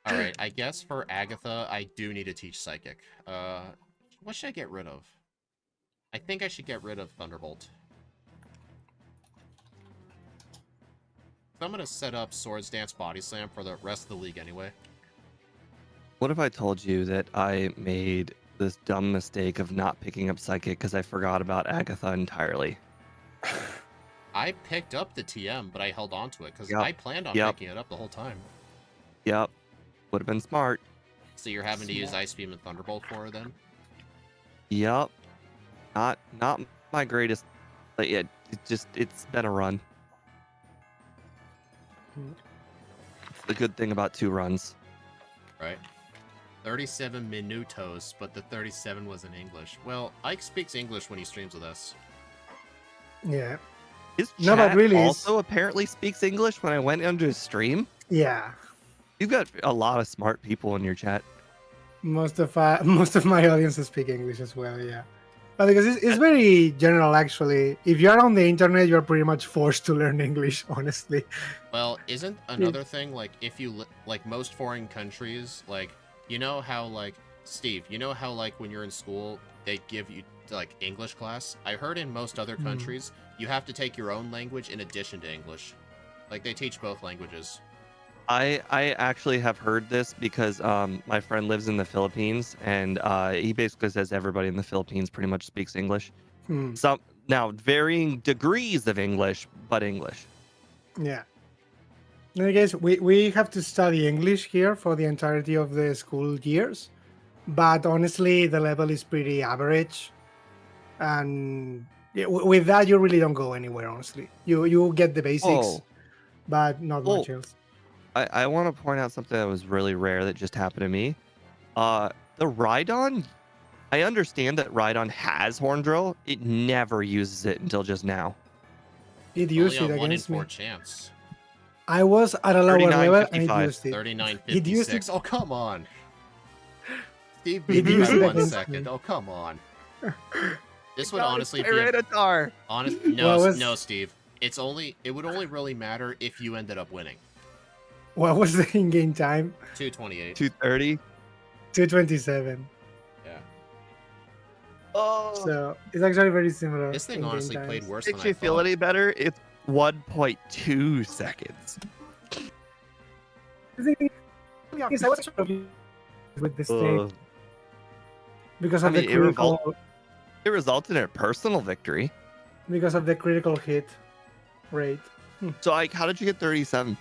All right. I guess for Agatha, I do need to teach Psychic. What should I get rid of? I think I should get rid of Thunderbolt. I'm gonna set up Swords Dance Body Slam for the rest of the league anyway. What if I told you that I made this dumb mistake of not picking up Psychic because I forgot about Agatha entirely? I picked up the TM, but I held on to it because Yep. I planned on Yep. picking it up the whole time. Yep. Would have been smart. So you're having to use Ice Beam and Thunderbolt for her then? Yep. Not my greatest. But yeah, it's been a run. It's the good thing about 2 runs. Right. 37 minutos, but the 37 was in English. Well, Ike speaks English when he streams with us. Yeah. His No, but chat really, also apparently speaks English when I went onto his stream. Yeah. You've got a lot of smart people in your chat. Most of my audience speak English as well, yeah. But because it's very general, actually. If you're on the internet, you're pretty much forced to learn English, honestly. Well, isn't another thing, like, if you, like, most foreign countries, like, you know how, like, Steve, you know how, like, when you're in school, they give you, like, English class? I heard in most other countries, you have to take your own language in addition to English. Like, they teach both languages. I actually have heard this because my friend lives in the Philippines and he basically says everybody in the Philippines pretty much speaks English. Some now varying degrees of English, but English. Yeah. I guess we have to study English here for the entirety of the school years. But honestly, the level is pretty average. And with that, you really don't go anywhere, honestly. You get the basics, but not much else. I want to point out something that was really rare that just happened to me. The Rhydon, I understand that Rhydon has Horn Drill. It never uses it until just now. It used Only it a 1 in against 4 me. chance. I was at a lower level and it 39.55. used it. 39.56. Oh, come on. Steve It beat me used by it 1 against second. me. Oh, come on. This would God, honestly it's be a, Tyranitar. no, Steve. It would only really matter if you ended up winning. What was the in-game time? 228. 230. 227. Yeah. Oh, So it's actually very similar. This thing in-game honestly times. played worse than makes I you feel thought. any better? It's 1.2 seconds. Yes, I was actually with this thing Ugh. because I of mean, the it critical It resulted in a personal victory. hit rate. So, like, how did you get 37?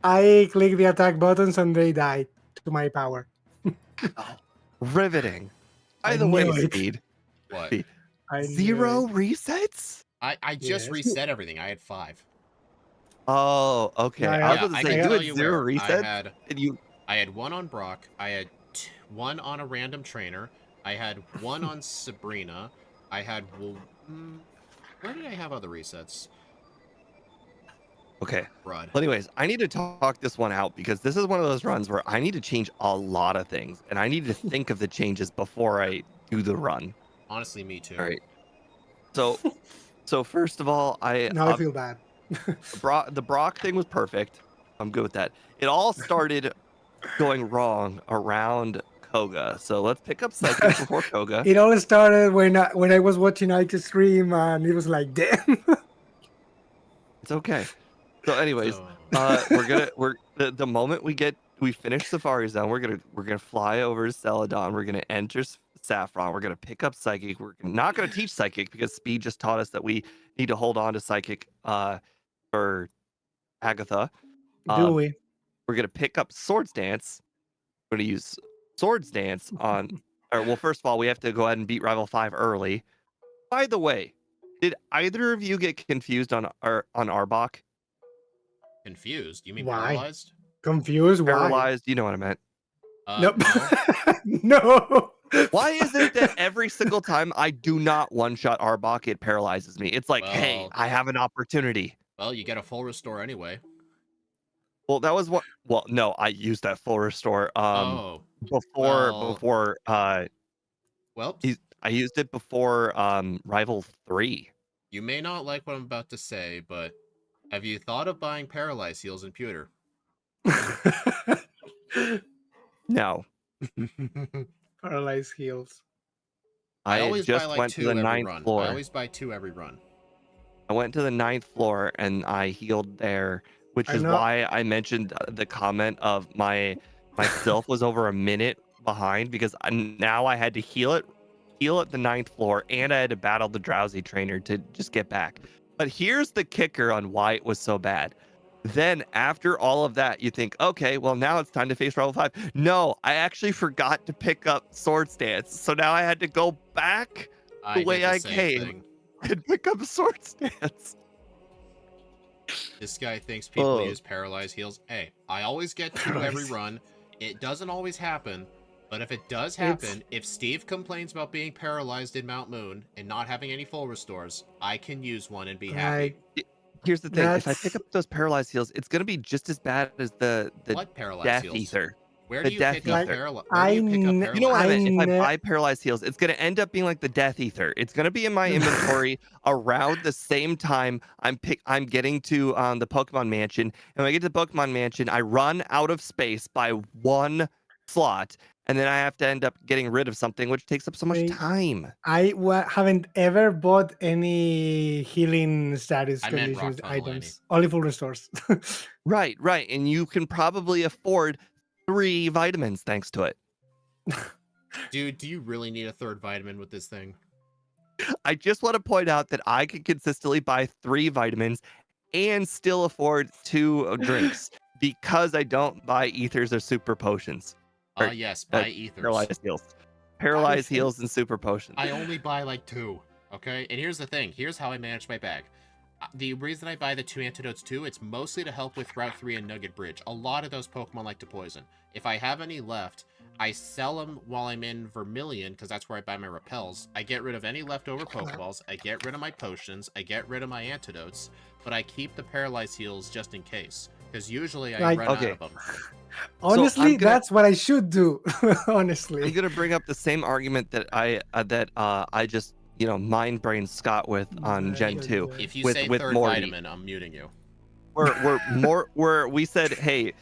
I click the attack buttons and they die to my power. Riveting. By I the way, knew it. Speed, What? I knew 0 it. resets? I just Yes. reset everything. I had 5. Oh, okay. Yeah, I was Yeah, going to I say, can you tell had you 0 where. resets? And you. I had 1 on Brock. I had 1 on a random trainer. I had 1 on Sabrina. I had... where did I have other resets? Okay. Rud. Well, anyways, I need to talk this one out because this is one of those runs where I need to change a lot of things and I need to think of the changes before I do the run. Honestly, me too. All right. So first of all, Now I feel bad. the Brock thing was perfect. I'm good with that. It all started going wrong around Koga. So let's pick up Psychic before Koga. It all started when I was watching Ike stream and it was like, damn. It's okay. So, anyways, So, we're the moment we finish Safari Zone, we're gonna fly over to Celadon. We're gonna enter Saffron. We're gonna pick up Psychic. We're not gonna teach Psychic because Speed just taught us that we need to hold on to Psychic for Agatha. Do Um, we? we're gonna pick up Swords Dance. We're gonna use Swords Dance on. Or well, first of all, we have to go ahead and beat Rival 5 early. By the way, did either of you get confused on Arbok? confused. You mean Why? paralyzed? Confused? Why? Paralyzed, you know what I meant. Nope. No. No. Why is it that every single time I do not one-shot Arbok, it paralyzes me? It's like, hey, Well- I have an opportunity. Well, you get a full restore anyway. Well, that was what. Well, no, I used that full restore. Oh. Before Well- Well, I used it before Rival 3. you may not like what I'm about to say, but have you thought of buying paralyzed heals in pewter? No, Paralyzed heals. I I always just buy like went to 2 the every 9th run. floor. I always buy 2 every run. I went to the 9th floor and I healed there, which I is know- why I mentioned the comment of my myself was over a minute behind because now I had to heal at the 9th floor and I had to battle the drowsy trainer to just get back. But here's the kicker on why it was so bad. Then after all of that, you think, okay, well now it's time to face Rival 5. No, I actually forgot to pick up Sword Stance. So now I had to go back I did way the I same came. thing. and pick up Sword Stance. This guy thinks people Oh. use paralyzed heals. Hey, I always get 2 every run. It doesn't always happen, but if it does happen, if Steve complains about being paralyzed in Mount Moon and not having any full restores, I can use one and be happy. Here's the thing: if I That's- pick up those paralyzed heals, it's gonna be just as bad as the What paralyzed Death heals? Ether. Where the do you Death pick up Ether. paralyzed? Where do you pick up I paralyzed? You know what I meant? If I ne- buy paralyzed heals, it's gonna end up being like the Death Ether. It's gonna be in my inventory around the same time I'm getting to the Pokemon Mansion. And when I get to the Pokemon Mansion, I run out of space by 1 slot, and then I have to end up getting rid of something, which takes up so much Wait. time. I haven't ever bought any healing status I meant conditions Rock Tunnel, items. Only full restores. Right, and you can probably afford 3 vitamins thanks to it. Dude, do you really need a 3rd vitamin with this thing? I just want to point out that I can consistently buy 3 vitamins and still afford 2 drinks because I don't buy ethers or super potions. Or, Yes, uh, buy ethers. Paralyzed heals. Paralyzed Ethers. heals and super potions. I only buy like 2, okay? And here's the thing. Here's how I manage my bag. The reason I buy the 2 antidotes too, it's mostly to help with Route 3 and Nugget Bridge. A lot of those Pokemon like to poison. If I have any left, I sell them while I'm in Vermilion, because that's where I buy my repels. I get rid of any leftover Pokeballs, I get rid of my potions, I get rid of my antidotes, but I keep the paralyzed heals just in case. Because usually I Like- run out Okay. of them. Honestly, I'm gonna- that's what I should do. I'm Honestly. gonna bring up the same argument that I just mind brain Scott with on Gen 2. If you With- say with 3rd Morty. vitamin, I'm muting you. Where we said, hey,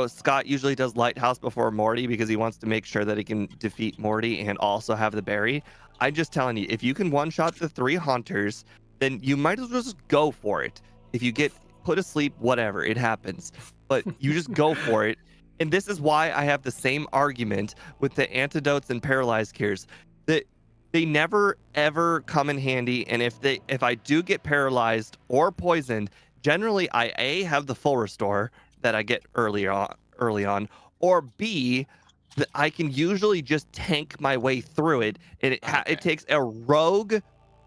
Scott usually does Lighthouse before Morty because he wants to make sure that he can defeat Morty and also have the berry. I'm just telling you, if you can one-shot the 3 Haunters, then you might as well just go for it. If you get put asleep, whatever, it happens. But you just go for it. And this is why I have the same argument with the antidotes and paralyzed cures. That they never ever come in handy. And if I do get paralyzed or poisoned, generally I have the full restore that I get early on, or B, that I can usually just tank my way through it. And Okay. it takes a rogue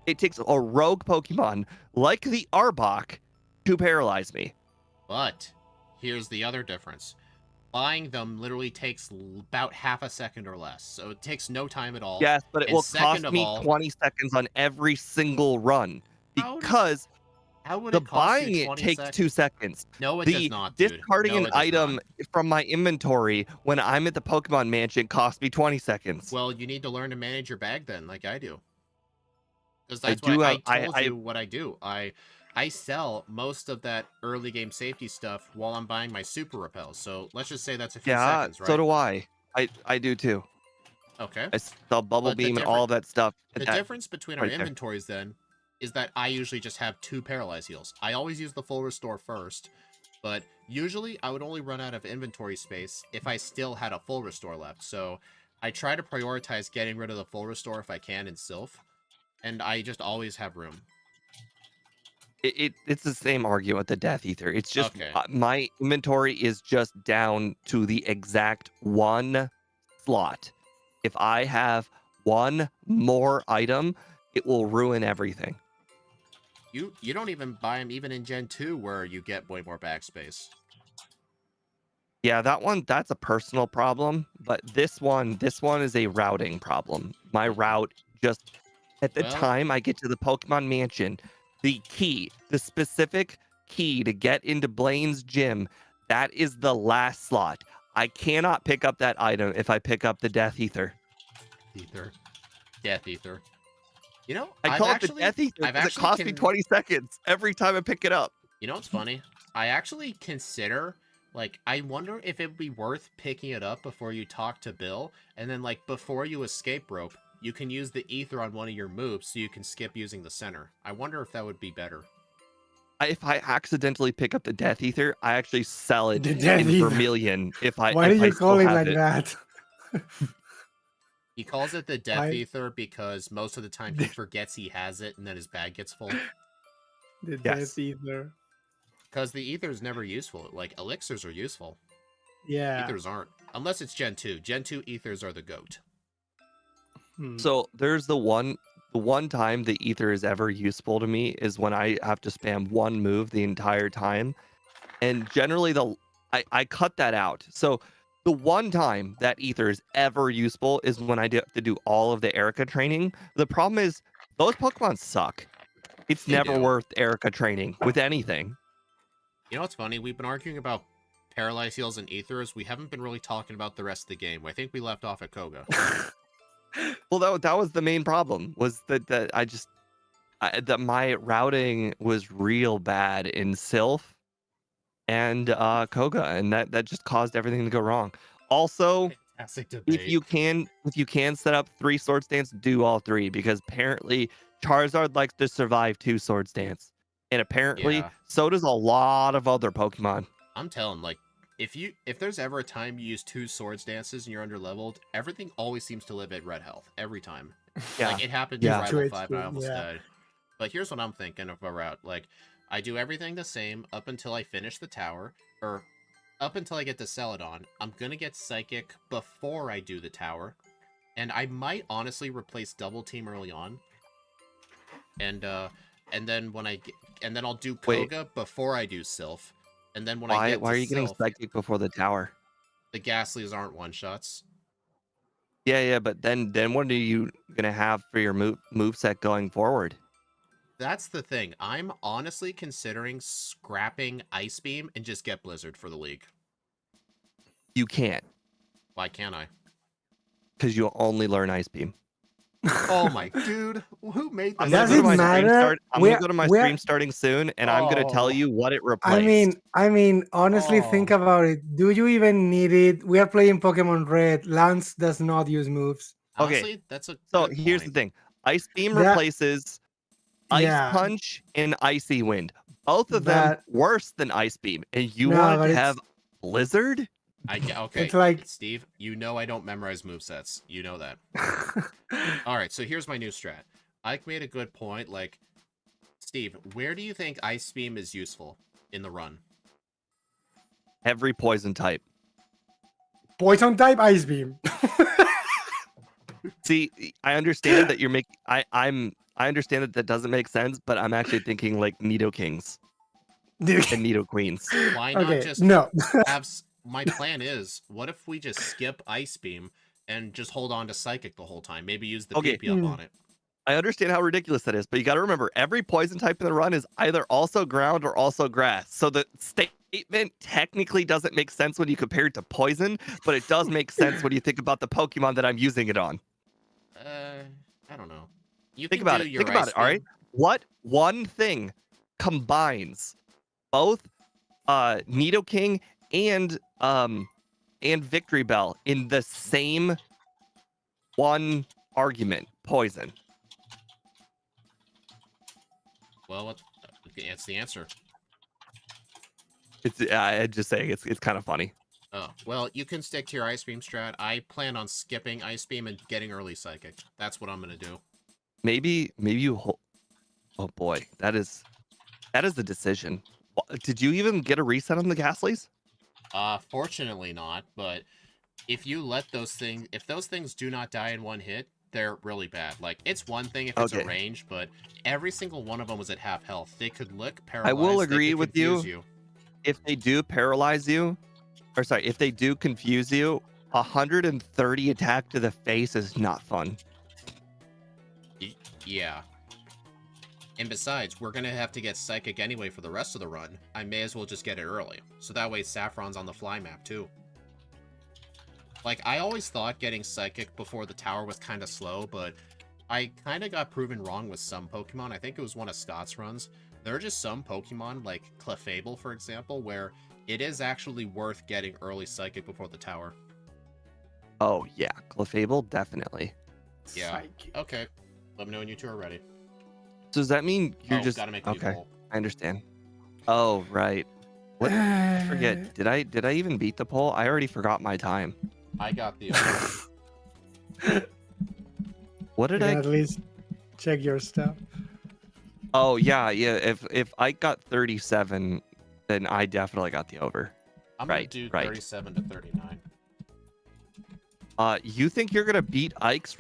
Pokemon like the Arbok to paralyze me. But here's the other difference. Buying them literally takes about half a second or less. So it takes no time at all. Yes, but it And will second cost of me all- 20 seconds on every single run How does- because How would the it cost buying you it 20 takes seconds? 2 seconds. No, it The does not, dude. discarding No, an it does item not. from my inventory when I'm at the Pokemon Mansion costs me 20 seconds. Well, you need to learn to manage your bag then, like I do. Because I that's do why have- I told I- you what I do. I sell most of that early game safety stuff while I'm buying my super repels. So let's just say that's a few Yeah, seconds, right? so do I. I do too. Okay. I sell Bubble But the Beam and all of that stuff. The That- difference between our right there. inventories then is that I usually just have 2 paralyzed heals. I always use the full restore first, But usually I would only run out of inventory space if I still had a full restore left. So I try to prioritize getting rid of the full restore if I can in Sylph, and I just always have room. It's the same argument with the Death Ether. It's just Okay. my inventory is just down to the exact one slot. If I have one more item, it will ruin everything. You don't even buy them even in Gen 2 where you get way more backspace. Yeah, that's a personal problem, but this one is a routing problem. My route just at the Well, time I get to the Pokemon Mansion, the specific key to get into Blaine's gym, that is the last slot. I cannot pick up that item if I pick up the Death Ether. Death Ether. You know, I call it the Death Ether because it costs me 20 seconds every time I pick it up. You know what's funny? I actually consider, like, I wonder if it'd be worth picking it up before you talk to Bill, and then, like, before you escape rope, you can use the ether on one of your moves so you can skip using the center. I wonder if that would be better. If I accidentally pick up the Death Ether, I actually sell it The Death in Ether. Vermilion Why do you call it like that? He calls it the Death Ether because most of the time he forgets he has it and then his bag gets full. The Death Ether. Because the ether is never useful. Like, elixirs are useful. Yeah. Ethers aren't. Unless it's Gen 2. Gen 2 ethers are the GOAT. So there's the one time the ether is ever useful to me is when I have to spam one move the entire time. And generally I cut that out. So the one time that ether is ever useful is when I have to do all of the Erica training. The problem is those Pokemon suck. It's never worth Erica training with anything. You know what's funny? We've been arguing about Paralyze Heals and Ethers. We haven't been really talking about the rest of the game. I think we left off at Koga. Well, that was the main problem, was that that my routing was real bad in Sylph and Koga, and that just caused everything to go wrong. Also, if you can set up 3 Swords Dance, do all 3, because apparently Charizard likes to survive 2 Swords Dance, and apparently so does a lot of other Pokemon. I'm telling, like, if there's ever a time you use 2 Swords Dances and you're under leveled, everything always seems to live at red health every time. Yeah. Like, it happened in Rival 5 and I almost died. But here's what I'm thinking of a route. Like, I do everything the same up until I finish the tower, or up until I get to Celadon. I'm gonna get Psychic before I do the tower, and I might honestly replace Double Team early on. And then when then I'll do Koga before I do Sylph. And then when why I get are you Sylph, getting Psychic before the tower? The Ghastlies aren't one-shots. Yeah, but then what are you gonna have for your moveset going forward? That's the thing. I'm honestly considering scrapping Ice Beam and just get Blizzard for the league. You can't. Why can't I? Because you'll only learn Ice Beam. Oh my dude, who made that? Does it matter? I'm gonna go to my stream starting soon, and I'm gonna tell you what it replaced. I mean, honestly, think about it. Do you even need it? We are playing Pokemon Red. Lance does not use moves. Honestly, that's a so here's the thing: Ice Beam replaces Ice Punch and Icy Wind. Both of them worse than Ice Beam, and you want to have Blizzard? Okay, it's like, Steve, you know I don't memorize movesets. You know that. Alright, so here's my new strat. Ike made a good point, like, Steve, where do you think Ice Beam is useful in the run? Every poison type. Poison type Ice Beam. See, I understand that you're making I understand that doesn't make sense, but I'm actually thinking like Nidokings and Nidoqueens. Why not just have... My plan is, what if we just skip Ice Beam and just hold on to Psychic the whole time? Maybe use the PP up on it. I understand how ridiculous that is, but you got to remember, every poison type in the run is either also ground or also grass. So the statement technically doesn't make sense when you compare it to poison, but it does make sense when you think about the Pokemon that I'm using it on. I don't know. Think about it. All right. What one thing combines both Nidoking and Victory Bell in the same one argument? Poison. Well, that's the answer. I'm just saying it's kind of funny. Oh, well, you can stick to your Ice Beam strat. I plan on skipping Ice Beam and getting early Psychic. That's what I'm going to do. Maybe you. Oh boy, that is the decision. Did you even get a reset on the Ghastlies? Fortunately not, but if you let those things, if those things do not die in one hit, they're really bad. Like, it's one thing if it's a Okay. range, but every single one of them was at half health. They could lick, I will paralyze, agree they could with confuse you. you. If they do paralyze you, or sorry, if they do confuse you, 130 attack to the face is not fun. Yeah. And besides, we're going to have to get Psychic anyway for the rest of the run. I may as well just get it early. So that way Saffron's on the fly map too. Like, I always thought getting Psychic before the tower was kind of slow, but I kind of got proven wrong with some Pokemon. I think it was one of Scott's runs. There are just some Pokemon, like Clefable, for example, where it is actually worth getting early Psychic before the tower. Oh yeah, Clefable definitely. Yeah. Psychic. Okay. Let me know when you two are ready. So does that mean you're just gotta make a new okay? poll. I understand. Oh right. What? I forget. Did I even beat the poll? I already forgot my time. I got the What did You I? can at least check your stuff. Oh yeah. If I got 37, then I definitely got the over. I'm gonna Right, do right. 37 to 39. You think you're gonna beat Ike's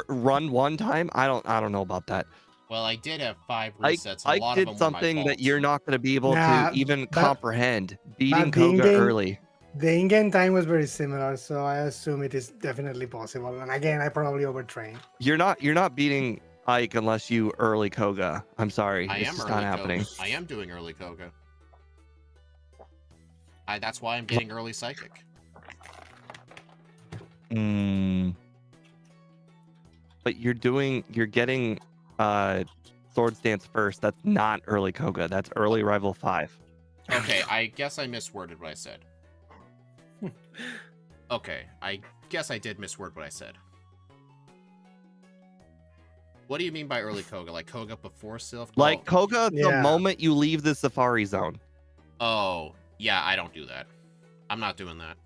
run one time? I don't know about that. Well, I did have 5 Ike, resets. A Ike lot did of them were my something that faults. you're not gonna be able Nah, to even but- comprehend. Beating but the Koga in-game- early. The in-game time was very similar, so I assume it is definitely possible. And again, I probably overtrained. You're not beating Ike unless you early Koga. I'm sorry. I It's am just early not happening. Koga. I am doing early Koga. That's why I'm getting early Psychic. But you're getting Swords Dance first. That's not early Koga. That's early Rival 5. Okay, I guess I misworded what I said. Okay, I guess I did misword what I said. What do you mean by early Koga? Like Koga before Sylph? Like Koga the Yeah. moment you leave the Safari Zone. Oh, yeah, I don't do that. I'm not doing that.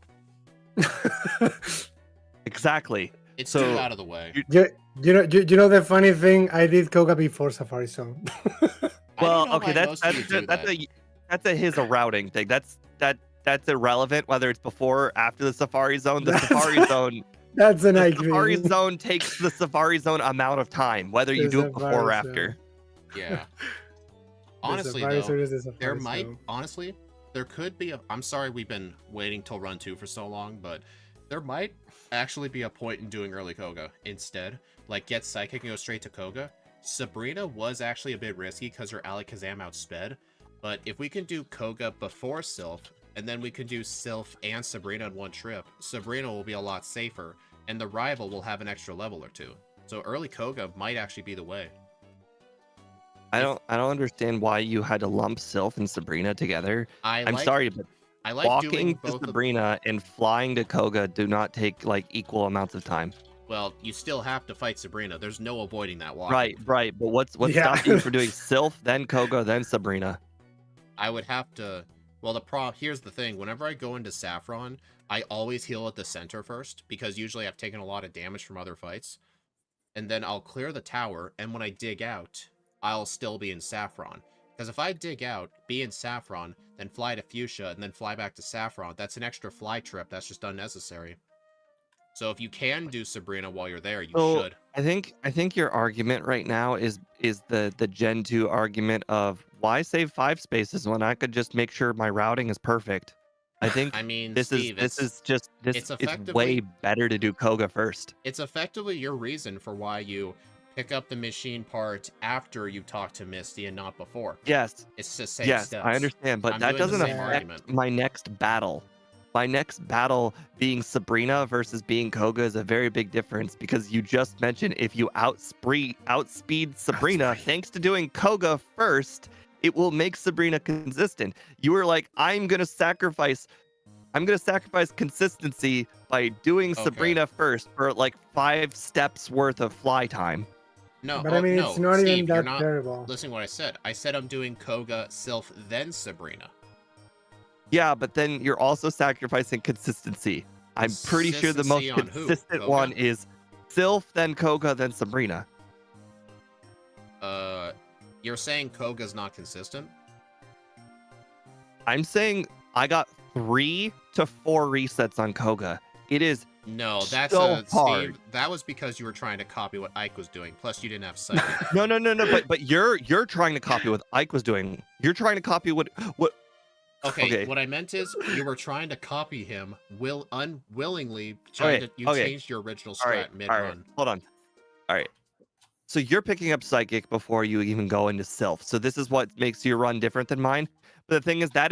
Exactly. It's So, too out of the way. you know the funny thing? I did Koga before Safari Zone. I don't Well, know okay, why most of you do that. that's a routing thing. That's irrelevant whether it's before or after the Safari Zone. The Safari Zone That's an the Ike Safari thing. Zone takes the Safari Zone amount of time, whether you The do it before or Safari after. Yeah. The Honestly, Safari though, Zone is the Safari there might, Zone. honestly, there could be a, I'm sorry we've been waiting till run 2 for so long, but there might actually be a point in doing early Koga instead. Like, get Psychic and go straight to Koga. Sabrina was actually a bit risky because her Alakazam outsped, but if we can do Koga before Sylph, and then we can do Sylph and Sabrina in one trip, Sabrina will be a lot safer, and the rival will have an extra level or two. So early Koga might actually be the way. I don't understand why you had to lump Sylph and Sabrina together. I'm sorry, but I like doing walking to both of, Sabrina and flying to Koga do not take like equal amounts of time. well, you still have to fight Sabrina. There's no avoiding that walk. Right. But what's Yeah. stopping you from doing Sylph, then Koga, then Sabrina? I would have to. Well, here's the thing. Whenever I go into Saffron, I always heal at the center first because usually I've taken a lot of damage from other fights, and then I'll clear the tower. And when I dig out, I'll still be in Saffron. Because if I dig out, be in Saffron, then fly to Fuchsia, and then fly back to Saffron, that's an extra fly trip. That's just unnecessary. So if you can do Sabrina while you're there, you should. I think your argument right now is the Gen 2 argument of why save 5 spaces when I could just make sure my routing is perfect. I think I mean, this Steve, is it's way better to do Koga first. It's effectively your reason for why you pick up the machine part after you talk to Misty and not before. Yes. It's the same Yes, steps. I understand, but I'm that doing the doesn't same affect argument. my next battle. My next battle being Sabrina versus being Koga is a very big difference because you just mentioned if you outspeed Sabrina, thanks to doing Koga first, it will make Sabrina consistent. You were like, I'm gonna sacrifice consistency by doing Okay. Sabrina first for like 5 steps worth of fly time. No, But I mean, no, it's not Steve, even you're that not terrible. listening to what I said. I said I'm doing Koga, Sylph, then Sabrina. Yeah, but then you're also sacrificing consistency. I'm pretty sure the most Consistency on who? consistent Koga? one is Sylph, then Koga, then Sabrina. You're saying Koga's not consistent? I'm saying I got 3 to 4 resets on Koga. It is No, that's so hard. Steve. That was because you were trying to copy what Ike was doing. Plus, you didn't have psychic. No. But you're trying to copy what Ike was doing. You're trying to copy what. Okay, what I meant is you were trying to copy him, unwillingly. You changed your original strat mid-run. All right, hold on. All right. So you're picking up psychic before you even go into Sylph. So this is what makes your run different than mine. But the thing is that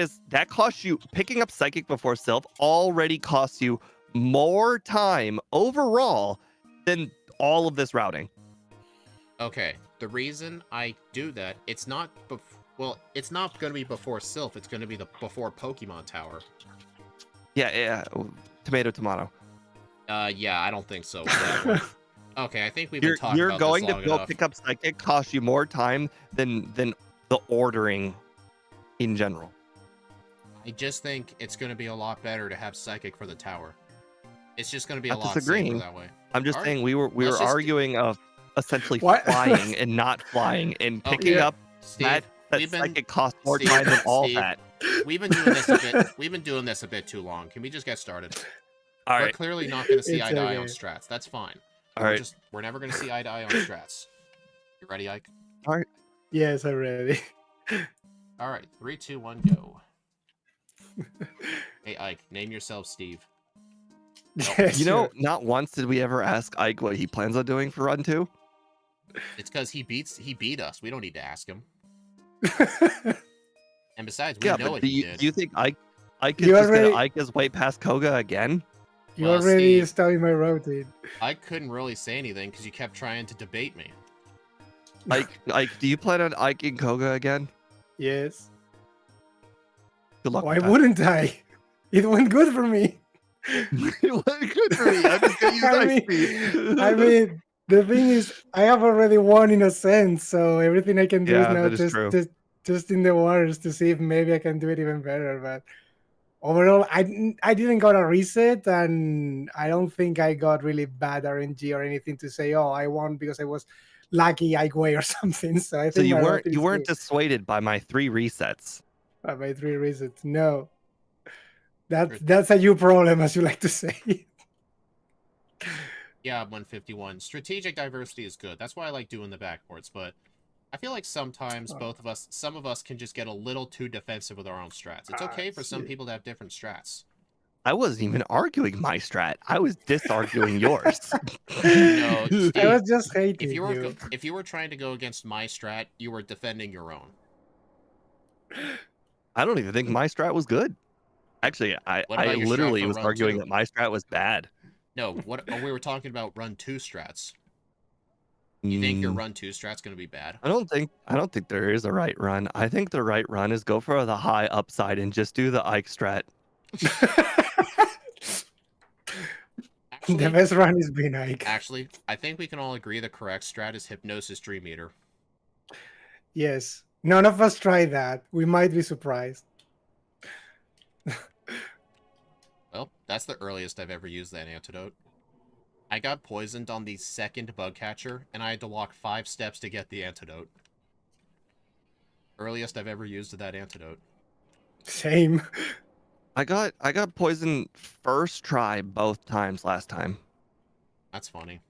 costs you, picking up psychic before Sylph already costs you more time overall than all of this routing. Okay, the reason I do that, it's not it's not going to be before Sylph. It's going to be before Pokemon Tower. Yeah. Tomato. Yeah, I don't think so. Okay, I think we've been talking you're about going this to long go enough. pick up psychic costs you more time than the ordering in general. I just think it's going to be a lot better to have psychic for the tower. It's just going to be a Not lot disagreeing. safer that way. I'm just saying we were Let's just arguing of essentially What? flying and not flying and picking up Steve, that psychic costs more time than all that. We've been doing this a bit. We've been doing this a bit too long. Can we just get started? All We're right. clearly not going to see It's eye to eye okay. on strats. That's fine. All right. We're never going to see eye to eye on strats. You ready, Ike? Yes, I'm ready. All right, 3, 2, 1, go. Hey, Ike, name yourself Steve. Yes, You know, sure. not once did we ever ask Ike what he plans on doing for run 2. It's because he beat us. We don't need to ask him. And besides, we know what he did. Do you think Ike is You just already- gonna Ike his way past Koga again? You Well, already Steve- studied my routine. I couldn't really say anything because you kept trying to debate me. Ike, do you plan on Ikeing Koga again? Yes. Good luck. Why with that. wouldn't I? It went good for me. It wasn't good for me. I'm just gonna use I ice mean, speed. I mean, the thing is, I have already won in a sense, so everything I can do is Yeah, now that is true. just in the waters to see if maybe I can do it even better. But overall, I didn't got a reset, and I don't think I got really bad RNG or anything to say, oh, I won because I was lucky Ike way or something. So I think So you my weren't routine is good. dissuaded by my 3 resets. By 3 resets. No. That's a you problem, as you like to say. Yeah, 151. Strategic diversity is good. That's why I like doing the backports, but I feel like sometimes some of us can just get a little too defensive with our own strats. It's okay for some people to have different strats. I wasn't even arguing my strat. I was disarguing yours. No, I Steve, was just hating you. if you were trying to go against my strat, you were defending your own. I don't even think my strat was good. Actually, I What about your strat literally for was run arguing 2? that my strat was bad. No, we were talking about run 2 strats. You think your run 2 strat's going to be bad? I don't think there is a right run. I think the right run is go for the high upside and just do the Ike strat. The best run is being Ike. Actually, I think we can all agree the correct strat is Hypnosis Dream Eater. Yes. None of us tried that. We might be surprised. Well, that's the earliest I've ever used that antidote. I got poisoned on the second bug catcher, and I had to walk 5 steps to get the antidote. Earliest I've ever used that antidote. Same. I got poisoned first try both times last time. That's funny.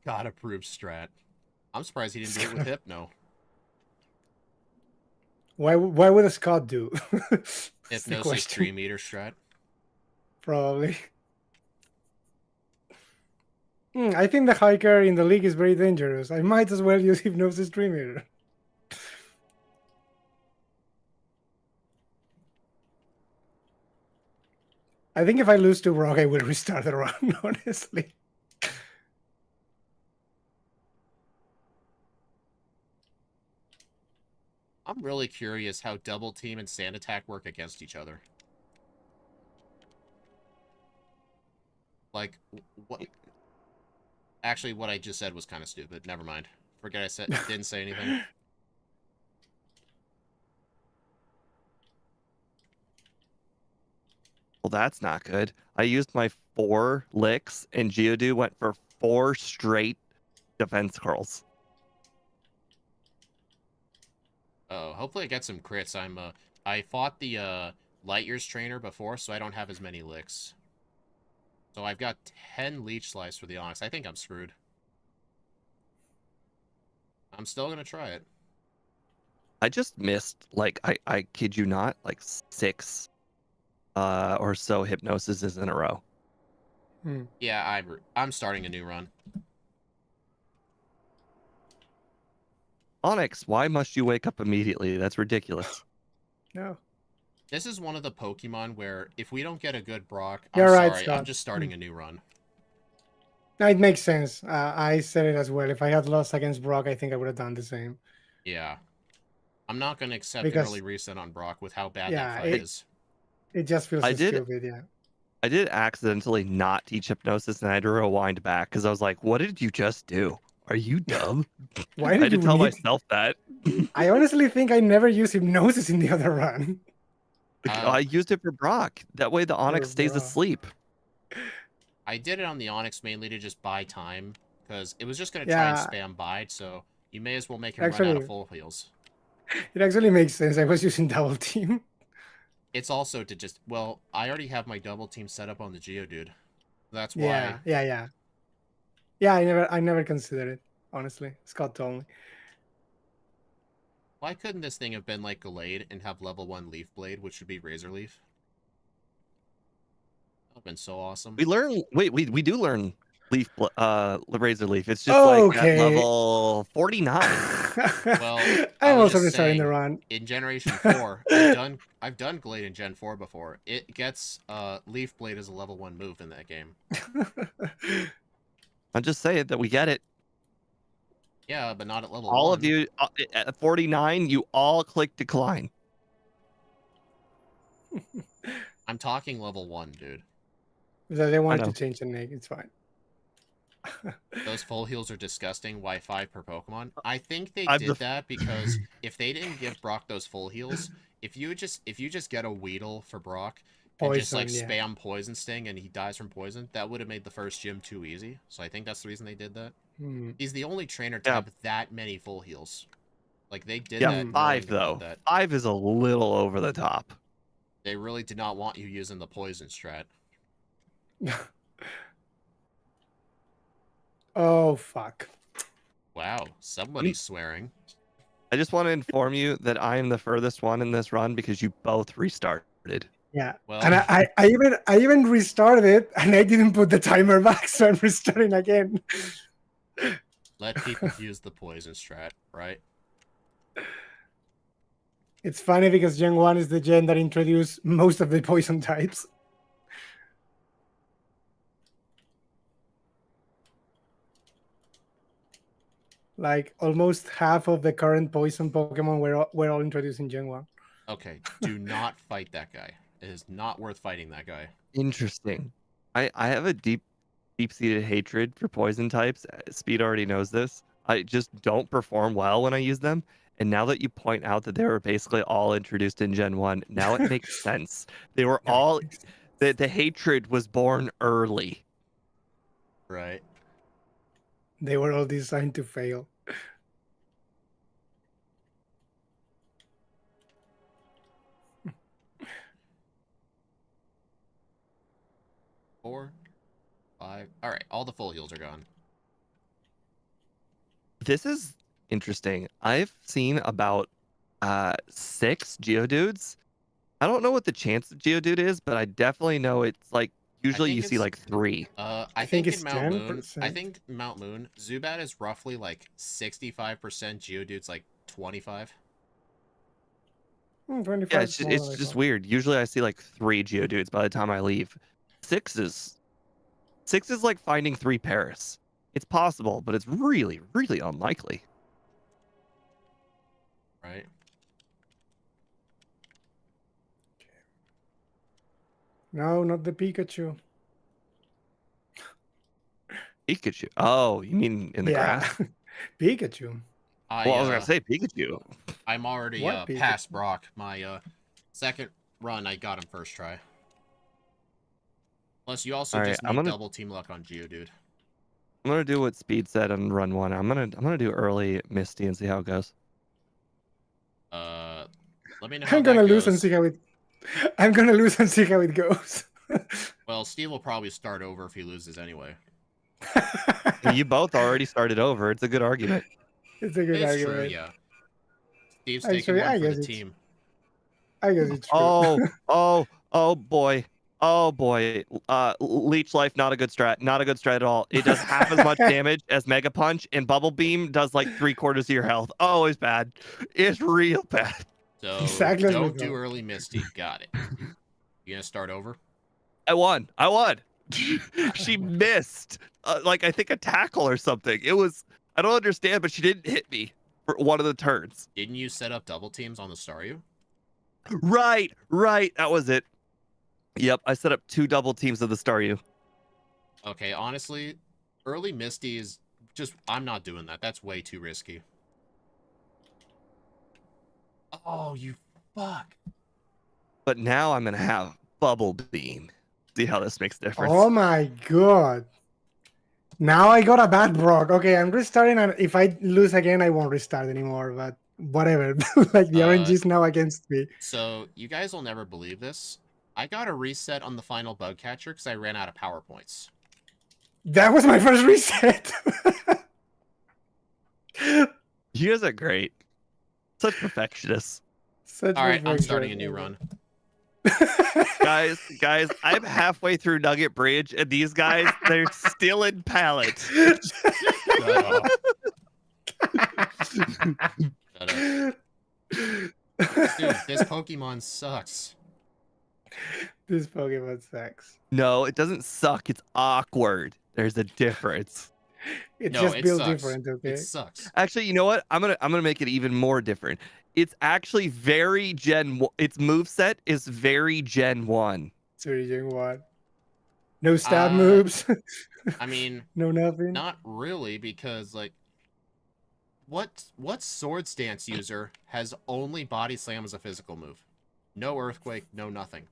God approved strat. I'm surprised he didn't do it with Hypno. Why would a Scott do? That's the Hypnosis question. Dream Eater strat. Probably. I think the hiker in the league is very dangerous. I might as well use Hypnosis Dream Eater. I think if I lose to Rock, I will restart the run, honestly. I'm really curious how Double Team and Sand Attack work against each other. Like, what? Actually, what I just said was kind of stupid. Never mind. Forget I didn't say anything. Well, that's not good. I used my 4 licks, and Geodude went for 4 straight defense curls. Oh, hopefully I get some crits. I fought the Light Years trainer before, so I don't have as many licks. So I've got 10 Leech Slice for the Onyx. I think I'm screwed. I'm still gonna try it. I just missed, like, I kid you not, like 6 or so hypnosises in a row. Yeah, I'm starting a new run. Onyx, why must you wake up immediately? That's ridiculous. No. This is one of the Pokemon where if we don't get a good Brock, You're I'm right, sorry, Scott. I'm just starting a new run. No, it makes sense. I said it as well. If I had lost against Brock, I think I would have done the same. Yeah. I'm not going to accept Because- early reset on Brock with how bad Yeah, that fight is. It just feels so stupid, yeah. I did accidentally not teach hypnosis, and I had to rewind back because I was like, "What did you just do? Are you dumb?" Why I did had to you tell need... myself that. I honestly think I never used hypnosis in the other run. I used it for Brock. That way the Onyx stays Brock. asleep. I did it on the Onyx mainly to just buy time, because it was just going to try and Yeah. spam bide, so you may as well make him run out Actually- of full heals. It actually makes sense. I was using double team. It's also to just, well, I already have my double team set up on the Geodude. That's why. Yeah, I never considered it, honestly. Scott told me. Why couldn't this thing have been like Gallade and have level 1 Leaf Blade, which would be Razor Leaf? That would have been so awesome. We do learn Razor Leaf. It's just like at level 49. Well, I'm also just restarting the saying, run. In Generation 4, I've done Glade in Gen 4 before. It gets Leaf Blade as a level 1 move in that game. I'm just saying that we get it. Yeah, but not at level 1. All of you at 49, you all click decline. I'm talking level 1, dude. So they wanted to change the name. It's fine. Those full heals are disgusting. Why 5 per Pokemon? I think they did that because if they didn't give Brock those full heals, if you just get a Weedle for Brock and just like spam Poison Sting and he dies from poison, that would have made the first gym too easy. So I think that's the reason they did that. He's the only trainer to have that many full heals. Like they did that. 5 though. 5 is a little over the top. They really did not want you using the poison strat. Oh, fuck. Wow, somebody's swearing. I just want to inform you that I am the furthest one in this run because you both restarted. Yeah. Well, and I even restarted it and I didn't put the timer back, so I'm restarting again. Let people use the poison strat, right? It's funny because Gen 1 is the gen that introduced most of the poison types. Like almost half of the current poison Pokemon were all introduced in Gen 1. Okay, do not fight that guy. It is not worth fighting that guy. Interesting. I have a deep-seated hatred for poison types. Speed already knows this. I just don't perform well when I use them. And now that you point out that they were basically all introduced in Gen 1, now it makes sense. They were all... The hatred was born early. Right. They were all designed to fail. Four, 5. All right, all the full heals are gone. This is interesting. I've seen about 6 Geodudes. I don't know what the chance of Geodude is, but I definitely know it's like usually you see like 3. I think it's in Mount Moon, 10%. I think Mount Moon, Zubat is roughly like 65%, Geodude's like 25. 25 Yeah, it's just weird. Usually I see like 3 Geodudes by the time I leave. 6 is like finding 3 Paris. It's possible, but it's really, really unlikely. Right. No, not the Pikachu. Pikachu. Oh, you mean in the grass? Pikachu. I was gonna say Pikachu. I'm already past Brock. My second run, I got him first try. Plus, you also All right, just need double team luck on Geodude. I'm gonna do what Speed said on run 1. I'm gonna do early Misty and see how it goes. Let me know how I'm that gonna lose and goes. see how it. I'm gonna lose and see how it goes. Well, Steve will probably start over if he loses anyway. You both already started over. It's a good argument. It's a good It's argument. true, yeah. Steve's Actually, taking one I for the guess team. I guess it's true. Oh boy. Oh boy. Leech Life, not a good strat. Not a good strat at all. It does half as much damage as Mega Punch, and Bubble Beam does like 3/4 of your health. Oh, it's bad. It's real bad. So Exactly as we don't do thought. early Misty. Got it. You gonna start over? I won. She missed. Like I think a tackle or something. It was. I don't understand, but she didn't hit me for one of the turns. Didn't you set up double teams on the Staryu? Right. That was it. Yep, I set up 2 double teams of the Staryu. Okay, honestly, early Misty is just... I'm not doing that. That's way too risky. Oh, you fuck. But now I'm gonna have Bubble Beam. See how this makes a difference. Oh my god. Now I got a bad Brock. Okay, I'm restarting, and if I lose again, I won't restart anymore. But whatever. Like the RNG is now against me. So you guys will never believe this. I got a reset on the final bug catcher because I ran out of PowerPoints. That was my first reset. You guys are great. Such perfectionists. Such All right, I'm perfection. starting a new run. guys, I'm halfway through Nugget Bridge, and these guys, they're still in pallet. Shut up. Shut up. Dude, this Pokemon sucks. This Pokemon sucks. No, it doesn't suck. It's awkward. There's a difference. It No, just it built sucks. different, okay? It sucks. Actually, you know what? I'm gonna make it even more different. It's actually very its moveset is very Gen 1. It's very Gen 1. No stab moves. I mean, no nothing. Not really, because like what Swords Dance user has only Body Slam as a physical move? No Earthquake, no nothing.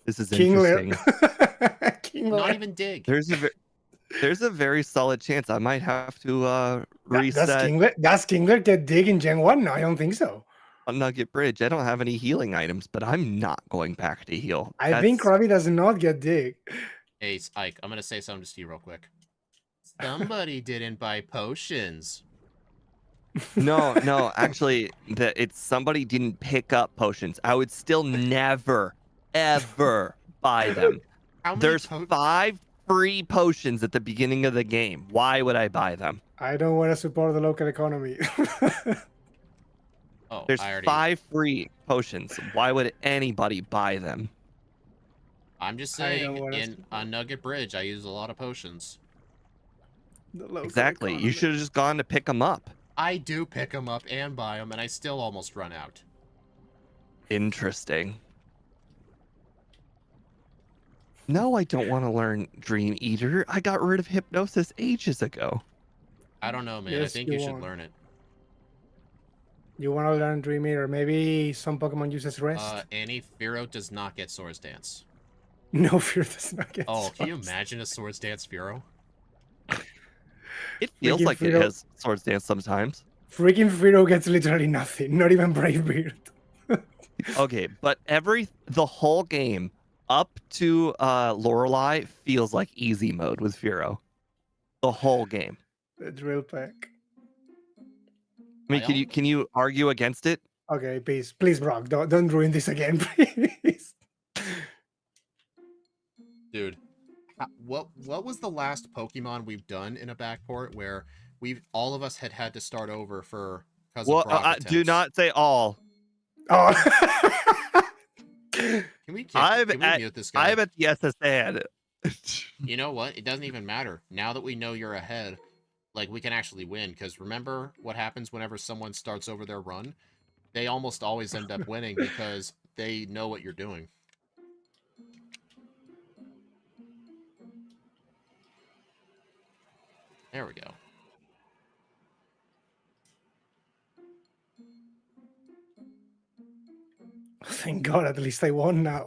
This is Kingler. interesting. Not even Dig. There's a very solid chance I might have to reset. Does Kingler get Dig in Gen 1? No, I don't think so. On Nugget Bridge, I don't have any healing items, but I'm not going back to heal. I think Krabby does not get Dig. Hey, Ike, I'm gonna say something to Steve real quick. Somebody didn't buy potions. No, actually, it's somebody didn't pick up potions. I would still never, ever buy them. There's 5 free potions at the beginning of the game. Why would I buy them? I don't want to support the local economy. Oh, there's 5 free potions. Why would anybody buy them? I'm just saying, on Nugget Bridge, I use a lot of potions. Exactly. You should have just gone to pick them up. I do pick them up and buy them, and I still almost run out. Interesting. No, I don't want to learn Dream Eater. I got rid of Hypnosis ages ago. I don't know, man. Yes, I think you should learn it. You want to learn Dream Eater? Maybe some Pokemon uses Rest? Annie, Fearow does not get Swords Dance. No, Fearow does not get Swords. Can you imagine a Swords Dance Fearow? It feels like it has Swords Dance sometimes. Freaking Fearow gets literally nothing. Not even Brave Beard. Okay, but the whole game up to Lorelei feels like easy mode with Fearow. The whole game. The drill pack. I mean, can you argue against it? Okay, please, Brock, don't ruin this again, please. Dude, what was the last Pokemon we've done in a backport where all of us had to start over for because of Brock attempts? Do not say all. Oh. Can we mute this guy? I'm at the SSN. You know what? It doesn't even matter. Now that we know you're ahead, like, we can actually win. Because remember what happens whenever someone starts over their run? They almost always end up winning because they know what you're doing. There we go. Thank God, at least I won now.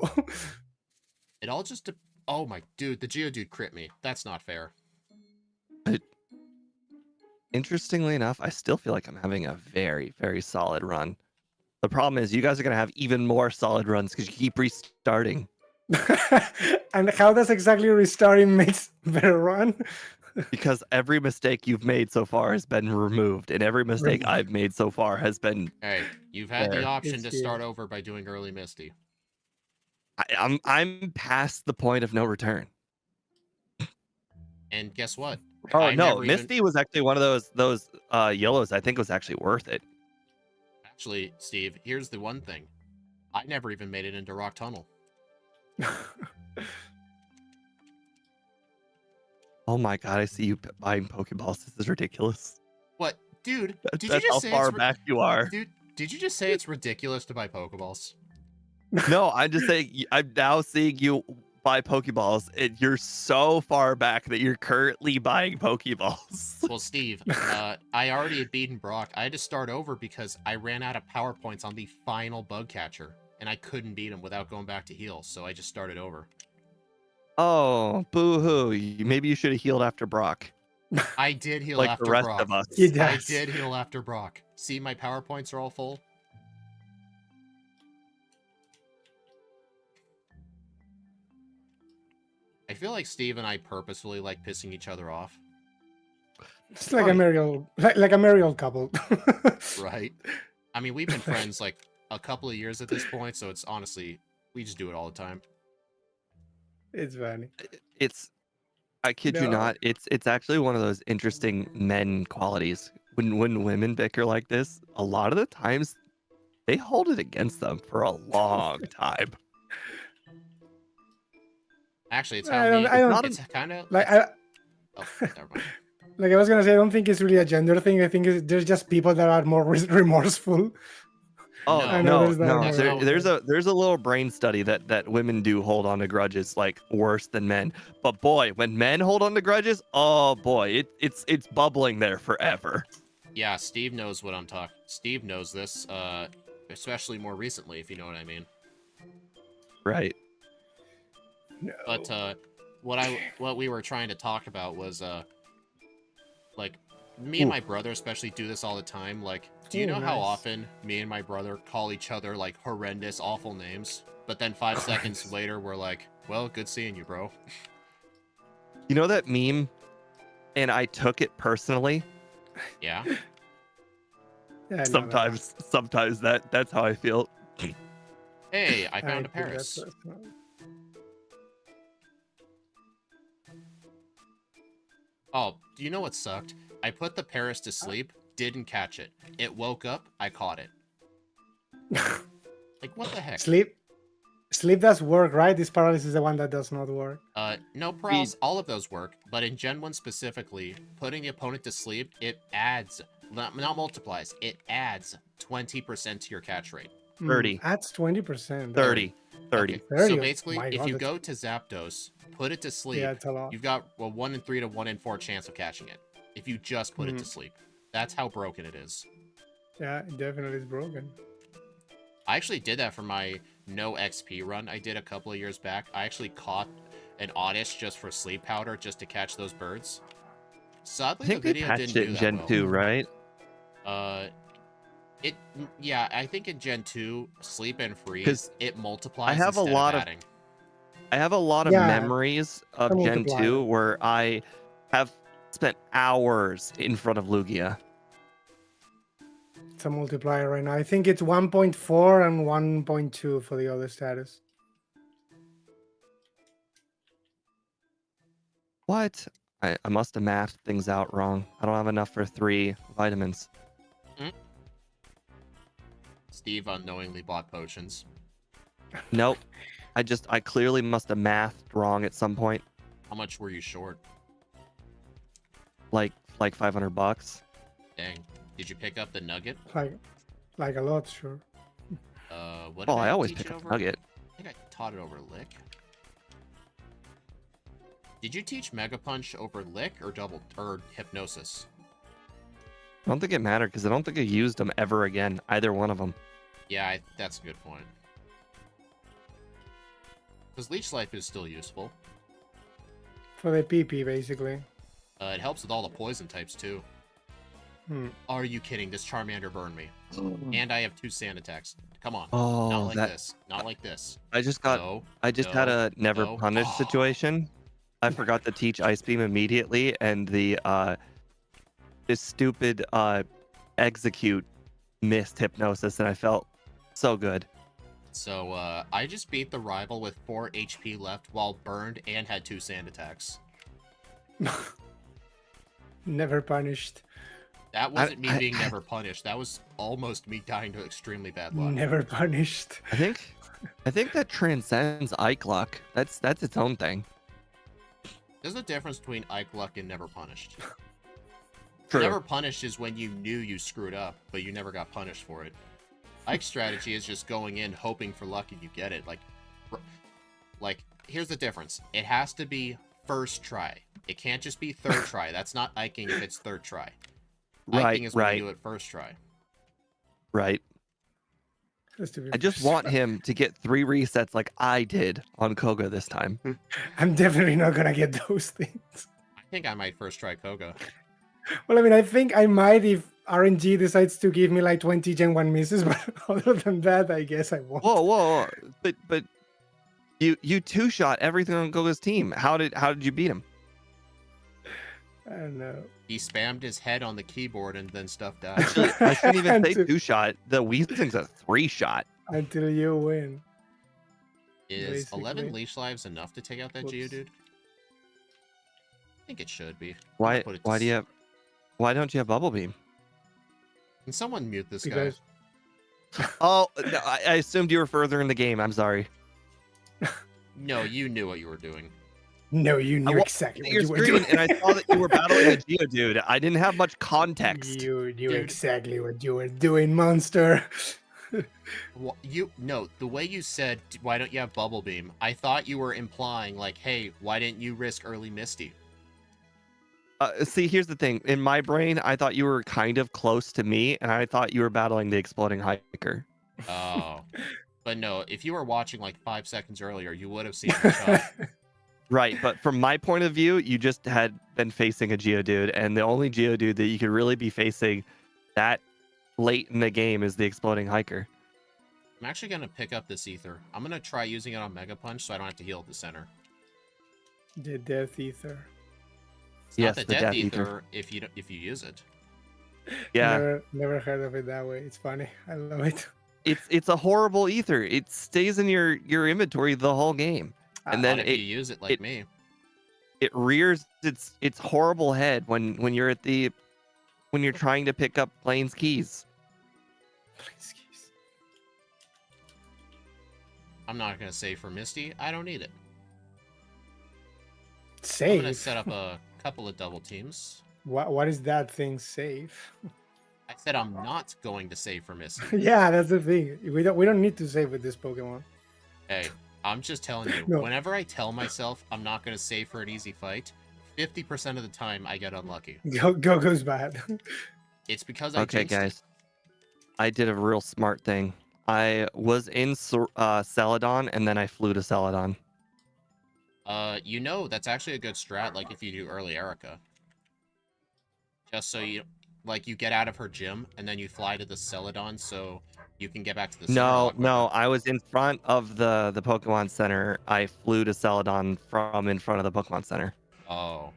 It all just... Oh my... Dude, the Geodude crit me. That's not fair. Interestingly enough, I still feel like I'm having a very, very solid run. The problem is you guys are going to have even more solid runs because you keep restarting. And how does exactly restarting makes better run? Because every mistake you've made so far has been removed, and every mistake Really? I've made so far has been. Hey, you've had the There. option It's to huge. start over by doing early Misty. I'm past the point of no return. And guess what? Oh I no, never even- Misty was actually one of those yellows. I think was actually worth it. Actually, Steve, here's the one thing. I never even made it into Rock Tunnel. Oh my god, I see you buying pokeballs. This is ridiculous. What? Dude, did you That's just how say far it's... back you are. Dude, did you just say it's ridiculous to buy Pokeballs? No, I'm just saying. I'm now seeing you buy pokeballs, and you're so far back that you're currently buying pokeballs. Well, Steve, I already had beaten Brock. I had to start over because I ran out of power points on the final bug catcher, and I couldn't beat him without going back to heal, so I just started over. Oh, boo-hoo. Maybe you should have healed after Brock. I did heal Like after the rest Brock. of us. He I does. did heal after Brock. See, my power points are all full. I feel like Steve and I purposefully like pissing each other off. It's like a Mariel, like a Mariel couple. Right? I mean, we've been friends like a couple of years at this point, so it's honestly, we just do it all the time. It's funny. It's, I kid you No. not, it's actually one of those interesting men qualities. When women bicker like this, a lot of the times they hold it against them for a long time. Actually, it's I how don't- me. I don't- It's kind of Like I, Oh, never mind. like I was gonna say, I don't think it's really a gender thing. I think there's just people that are more remorseful. Oh No, I know no, there's that no. That's Mariel not- There's a little brain study that women do hold on to grudges like worse than men. But boy, when men hold on to grudges, oh boy, it's bubbling there forever. Yeah, Steve knows what I'm talking. Steve knows this, especially more recently, if you know what I mean. Right. No. But what we were trying to talk about was like me and my brother especially do this all the time. Like, do you Ooh, know how nice. often me and my brother call each other like horrendous, awful names? But then 5 seconds later, we're like, "Well, good seeing you, bro." You know that meme? And I took it personally. Yeah. Yeah, I know that. Sometimes that's how I feel. Hey, I I found a think that's Paris. personal. Oh, do you know what sucked? I put the Paris to sleep, didn't catch it. It woke up, I caught it. Like, what the heck? Sleep does work, right? This paralysis is the one that does not work. No paralysis, all of those work, but in Gen 1 specifically, putting the opponent to sleep, it adds, not multiplies, it adds 20% to your catch rate. 30. That's 20%. 30. Okay, 30. so Oh basically, my if God, you that's- go to Zapdos, put it to sleep, Yeah, it's a lot. you've got a 1 in 3 to 1 in 4 chance of catching it. If you just put it to sleep. That's how broken it is. Yeah, it definitely is broken. I actually did that for my no XP run I did a couple of years back. I actually caught an Oddish just for sleep powder just to catch those birds. I Sadly, think the they video patched didn't it do in that Gen well. 2, right? Yeah, I think in Gen 2, sleep and 'Cause freeze, it multiplies I have a instead lot of adding. I have a lot of Yeah, memories of the Gen multiplier. 2 where I have spent hours in front of Lugia. It's a multiplier right now. I think it's 1.4 and 1.2 for the other status. What? I must have mathed things out wrong. I don't have enough for 3 vitamins. Steve unknowingly bought potions. Nope. I clearly must have mathed wrong at some point. How much were you short? Like $500. Dang. Did you pick up the nugget? Like a lot, sure. What did Oh, I always teach pick it up over? Nugget. I think I taught it over Lick. Did you teach Mega Punch over Lick or Hypnosis? I don't think it mattered because I don't think I used them ever again. Either one of them. Yeah, that's a good point. Because Leech Life is still useful. For the PP, basically. It helps with all the poison types, too. Are you kidding? This Charmander burned me. And I have 2 sand attacks. Come on. Oh, Not like this. Not like this. I just had a never punished situation. I forgot to teach Ice Beam immediately, and this stupid execute missed hypnosis, and I felt so good. So I just beat the rival with 4 HP left while burned and had 2 sand attacks. Never punished. That wasn't me being never punished. That was almost me dying to extremely bad luck. Never punished. I think that transcends Ike luck. That's its own thing. There's a difference between Ike luck and never punished. True. Never punished is when you knew you screwed up, but you never got punished for it. Ike's strategy is just going in, hoping for luck, and you get it. Like, here's the difference. It has to be first try. It can't just be third try. That's not Iking if it's third try. Iking is when you do it first try. Right. I just want him to get 3 resets like I did on Koga this time. I'm definitely not gonna get those things. I think I might first try Koga. Well, I mean, I think I might if RNG decides to give me like 20 Gen 1 misses, but other than that, I guess I won't. Whoa. But you 2-shot everything on Koga's team. How did you beat him? I don't know. He spammed his head on the keyboard and then stuff died. Actually, I shouldn't even say 2-shot. The Weezing's a 3-shot. Until you win. Is Basically. 11 leash lives enough to take out that Geodude? I think it should be. Why don't you have Bubble Beam? Can someone mute this Because- guy? Oh, no, I assumed you were further in the game. I'm sorry. No, you knew what you were doing. No, you knew walked exactly what your you were screen doing. and I saw that you were battling a Geodude. I didn't have much context. You knew Dude. exactly what you were doing, monster. Well, the way you said, why don't you have Bubble Beam? I thought you were implying, like, hey, why didn't you risk early Misty? See, here's the thing. In my brain, I thought you were kind of close to me, and I thought you were battling the Exploding Hiker. Oh. But no, if you were watching like 5 seconds earlier, you would have seen the shot. Right, but from my point of view, you just had been facing a Geodude, and the only Geodude that you could really be facing that late in the game is the Exploding Hiker. I'm actually going to pick up this Ether. I'm going to try using it on Mega Punch so I don't have to heal at the center. The Death Ether. It's Yes, not the the Death Death Ether. Ether if you use it. Yeah, Never heard of it that way. It's funny. I love it. it's a horrible ether. It stays in your inventory the whole game, and then Not if you use it like me. it rears its horrible head when you're when you're trying to pick up Plains keys. I'm not going to save for Misty. I don't need it. I'm Save. going to set up a couple of double teams. What is that thing save? I said I'm not going to save for Misty. Yeah, that's the thing. We don't need to save with this Pokemon. Hey, I'm just telling you, No. whenever I tell myself I'm not going to save for an easy fight, 50% of the time I get unlucky. Go goes bad. It's because I Okay, jinxed it. guys, I did a real smart thing. I was in Celadon, and then I flew to Celadon. That's actually a good strat, like if you do early Erica. Just so you get out of her gym, and then you fly to the Celadon so you can get back to the center. No, I was in front of the Pokemon Center. I flew to Celadon from in front of the Pokemon Center. Oh.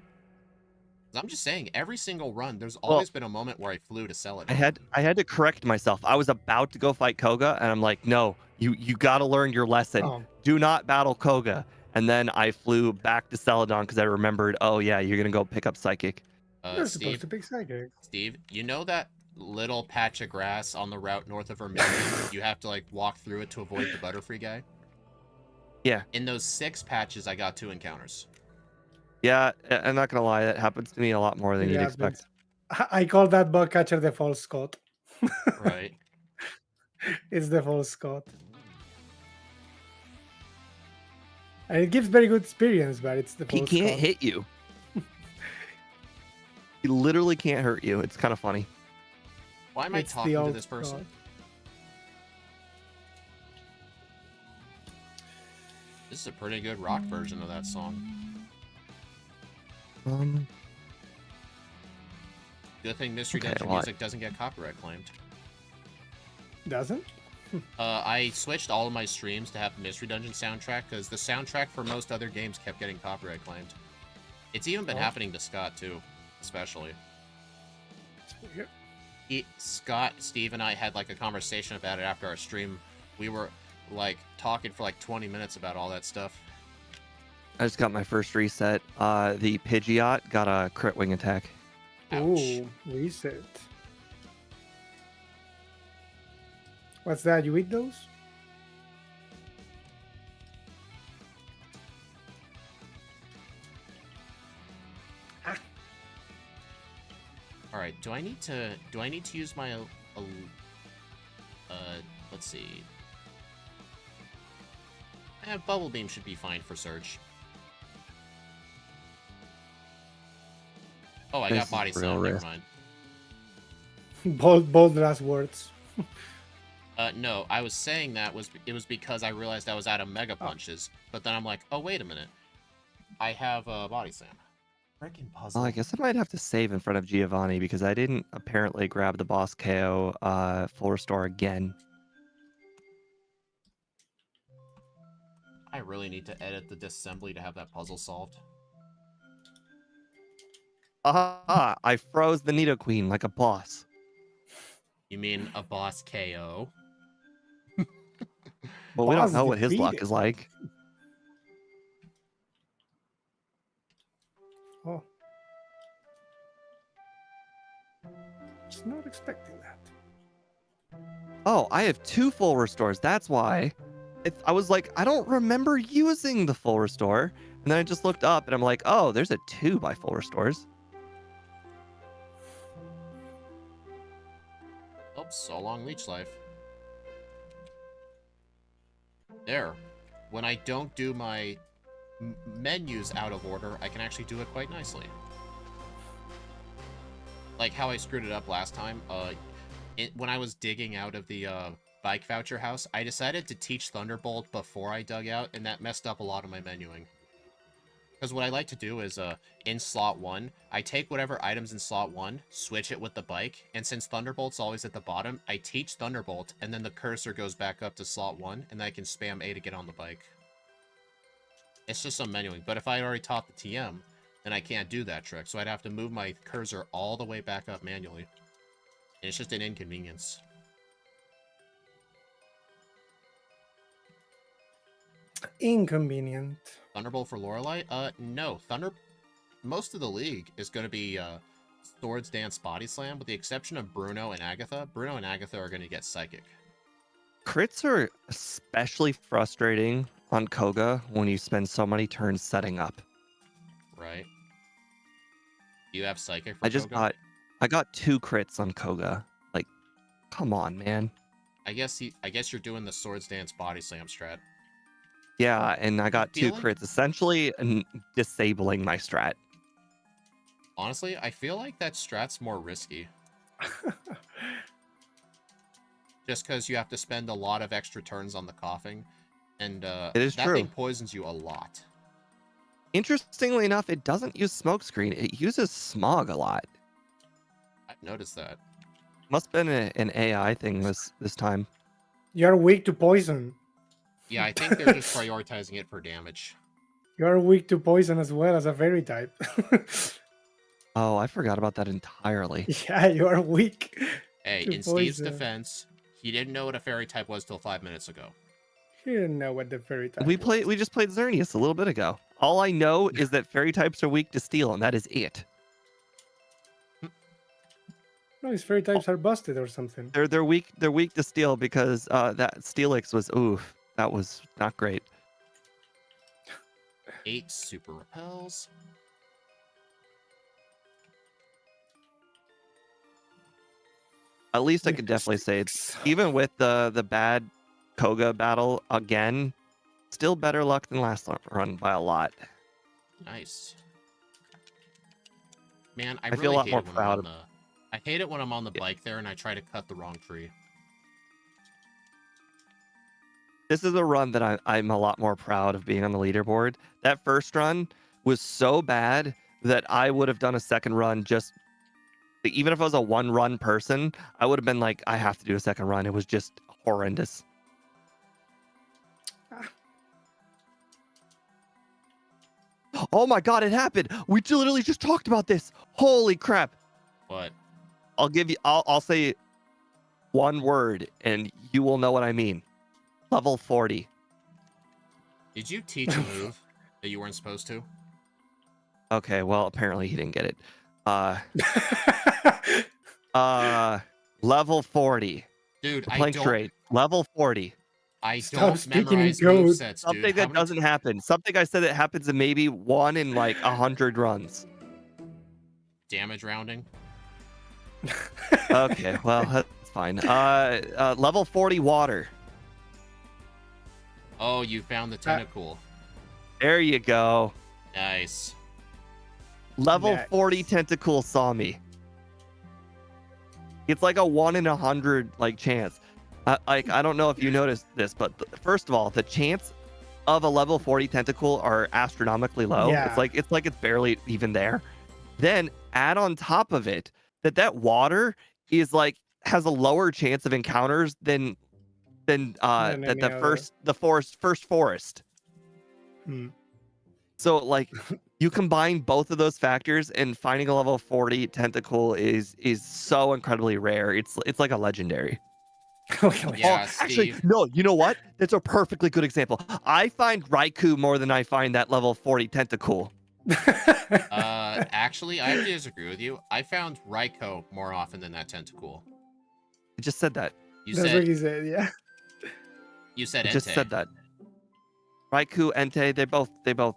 'Cause I'm just saying, every single run, there's always been a moment where I flew to Celadon. I had to correct myself. I was about to go fight Koga, and I'm like, no, you got to learn your lesson. Oh. Do not battle Koga. And then I flew back to Celadon because I remembered, oh yeah, you're gonna go pick up Psychic. You're supposed Steve, to pick Psychic. Steve, you know that little patch of grass on the route north of Vermilion? You have to walk through it to avoid the Butterfree guy? Yeah. In those 6 patches, I got 2 encounters. Yeah, I'm not gonna lie, that happens to me a lot more than you'd expect. I call that bug catcher the false Scott. Right. It's the false Scott. And it gives very good experience, but it's the He false can't Scott. hit you. He literally can't hurt you. It's kind of funny. Why am I It's the talking to old this person? Scott. This is a pretty good rock version of that song. Good thing Mystery Dungeon music doesn't get copyright claimed. Doesn't? I switched all of my streams to have the Mystery Dungeon soundtrack because the soundtrack for most other games kept getting copyright claimed. It's even been happening to Scott too, especially. Scott, Steve, and I had like a conversation about it after our stream. We were like talking for like 20 minutes about all that stuff. I just got my first reset. The Pidgeot got a crit wing attack. Ouch. Ooh, reset. What's that? You eat those? All right. Do I need to use my let's see. Bubble Beam should be fine for Surge. Oh, I got Body Slam. Never mind. Bold last words. No, I was saying that it was because I realized I was out of Mega Punches, but then I'm like, oh wait a minute, I have Body Slam. Freaking puzzle. Well, I guess I might have to save in front of Giovanni because I didn't apparently grab the boss KO full restore again. I really need to edit the disassembly to have that puzzle solved. I froze the Nidoqueen like a boss. You mean a boss KO? Well, we don't know what his luck is like. Oh. Was not expecting that. Oh, I have 2 full restores. That's why. I was like, I don't remember using the full restore. And then I just looked up and I'm like, oh, there's a 2 by full restores. Oh, so long leech life. There. When I don't do my menus out of order, I can actually do it quite nicely. Like how I screwed it up last time. When I was digging out of the bike voucher house, I decided to teach Thunderbolt before I dug out, and that messed up a lot of my menuing. Because what I like to do is, in slot 1, I take whatever items in slot 1, switch it with the bike, and since Thunderbolt's always at the bottom, I teach Thunderbolt, and then the cursor goes back up to slot 1, and I can spam A to get on the bike. It's just some menuing, but if I had already taught the TM, then I can't do that trick, so I'd have to move my cursor all the way back up manually. And it's just an inconvenience. Inconvenient. Thunderbolt for Lorelei? No. Most of the league is going to be Swords Dance Body Slam, with the exception of Bruno and Agatha. Bruno and Agatha are going to get Psychic. Crits are especially frustrating on Koga when you spend so many turns setting up. Right. You have Psychic for Koga? I got 2 crits on Koga. Like, come on, man. I guess you're doing the Swords Dance Body Slam strat. Yeah, and I got 2 crits, essentially disabling my strat. Honestly, I feel like that strat's more risky. Just because you have to spend a lot of extra turns on the coughing, and it is that true. thing poisons you a lot. Interestingly enough, it doesn't use Smokescreen. It uses Smog a lot. I've noticed that. Must have been an AI thing this time. You're weak to poison. Yeah, I think they're just prioritizing it for damage. You're weak to poison as well as a fairy type. Oh, I forgot about that entirely. Yeah, you are weak. Hey, in Steve's defense, he didn't know what a fairy type was till 5 minutes ago. He didn't know what the fairy type We was. just played Xerneas a little bit ago. All I know is that fairy types are weak to steel, and that is it. No, his fairy types are busted or something. They're weak to steel because that Steelix was oof. That was not great. 8 super repels. At least I could definitely say it's even with the bad Koga battle again, still better luck than last run by a lot. Nice. Man, I feel really a lot hate more it when proud I'm on I hate it when I'm on the bike there and I try to cut the wrong tree. this is a run that I'm a lot more proud of being on the leaderboard. That first run was so bad that I would have done a second run just even if I was a one run person, I would have been like, I have to do a second run. It was just horrendous. Oh my god, it happened. We literally just talked about this. Holy crap. What? I'll say one word and you will know what I mean. Level 40. Did you teach a move that you weren't supposed to? Okay, well, apparently he didn't get it. Level 40. Dude, The I plank don't. trade. Level 40. I Stop don't speaking in memorize code. movesets, dude. Something How that many doesn't happen. Something I said that happens in maybe 1 in like 100 runs. damage rounding? Okay, well, that's fine. Level 40 water. Oh, you found the tentacle. There you go. Nice. Level Nice. 40 tentacle saw me. It's like a 1 in 100 like chance. I don't know if you noticed this, but first of all, the chance of a level 40 tentacle are astronomically low. Yeah. It's like it's barely even there. Then add on top of it that water is like has a lower chance of encounters than Than any other. first forest. Hmm. So like you combine both of those factors and finding a level 40 tentacle is so incredibly rare. It's like a legendary. Yeah, Actually, Steve. no, you know what? That's a perfectly good example. I find Raikou more than I find that level 40 tentacle. Actually, I have to disagree with you. I found Raikou more often than that tentacle. I just said that. You That's what said he said. Yeah. you said I just Entei. said that. Raikou, Entei, they both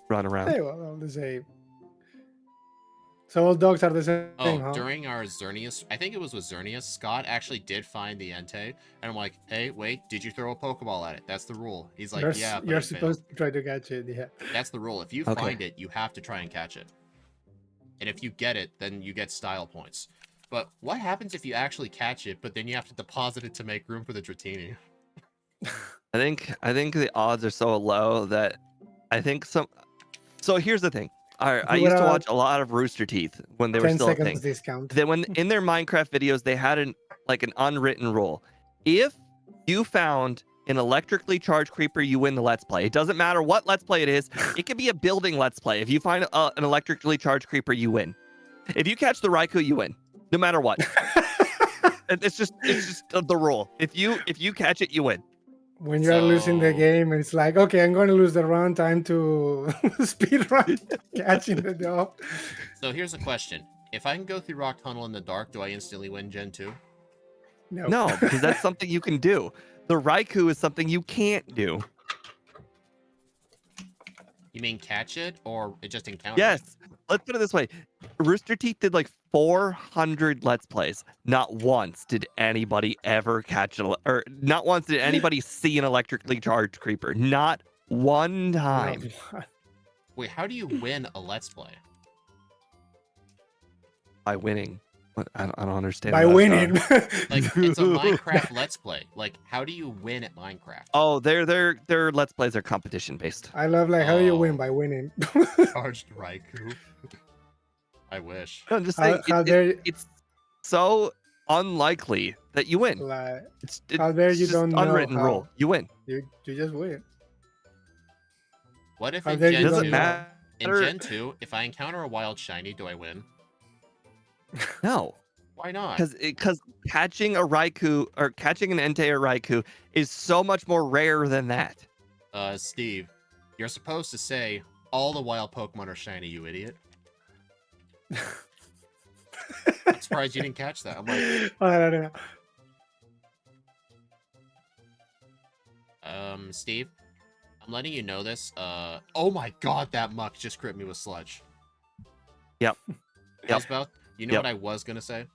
run around. They were all the same. So all dogs are the same, Oh, huh? during our Xerneas, I think it was with Xerneas, Scott actually did find the Entei, and I'm like, hey, wait, did you throw a Pokeball at it? That's the rule. He's like, yeah, but You're it failed. supposed to try to catch it. Yeah. That's the rule. If you Okay. find it, you have to try and catch it. And if you get it, then you get style points. But what happens if you actually catch it, but then you have to deposit it to make room for the Dratini? I think the odds are so low that I think some. So here's the thing. I You used to would watch a lot of Rooster Teeth when they were 10 still a thing. seconds discount. Then when in their Minecraft videos they had an unwritten rule. If you found an electrically charged creeper, you win the Let's Play. It doesn't matter what Let's Play it is. It could be a building Let's Play. If you find an electrically charged creeper, you win. If you catch the Raikou, you win, no matter what. It's just the rule. If you catch it, you win. When you are losing the So- game, it's like, okay, I'm going to lose the run time to speed run catching the dog. So here's a question. If I can go through Rock Tunnel in the dark, do I instantly win Gen 2? No, because that's something you can do. The Raikou is something you can't do. You mean catch it, or it just encounter it? Yes. Let's put it this way. Rooster Teeth did like 400 Let's Plays. Not once did anybody ever catch or not once did anybody see an electrically charged creeper. Not one time. Wait, how do you win a Let's Play? By winning. What? I don't understand. By that. winning. Like, it's a Minecraft Let's Play. Like, how do you win at Minecraft? Oh, their Let's Plays are competition based. I love like, how do you win? Oh. By winning. Charged Raikou. I wish. No, I'm just How- saying how dare- it's so unlikely that you win. Like, It's how dare you just don't know unwritten how. rule. You win. you just win. What if How in dare It you Gen don't doesn't 2, know. matter. in Gen 2, if I encounter a wild shiny, do I win? No. Why not? Because catching a Raikou or catching an Entei or Raikou is so much more rare than that. Steve, you're supposed to say all the wild Pokemon are shiny, you idiot. I'm surprised you didn't catch that. I'm like, I don't know. Steve, I'm letting you know this. Oh my god, that muck just crit me with sludge. Yep. Hellsbell, you know Yep. what I was gonna say?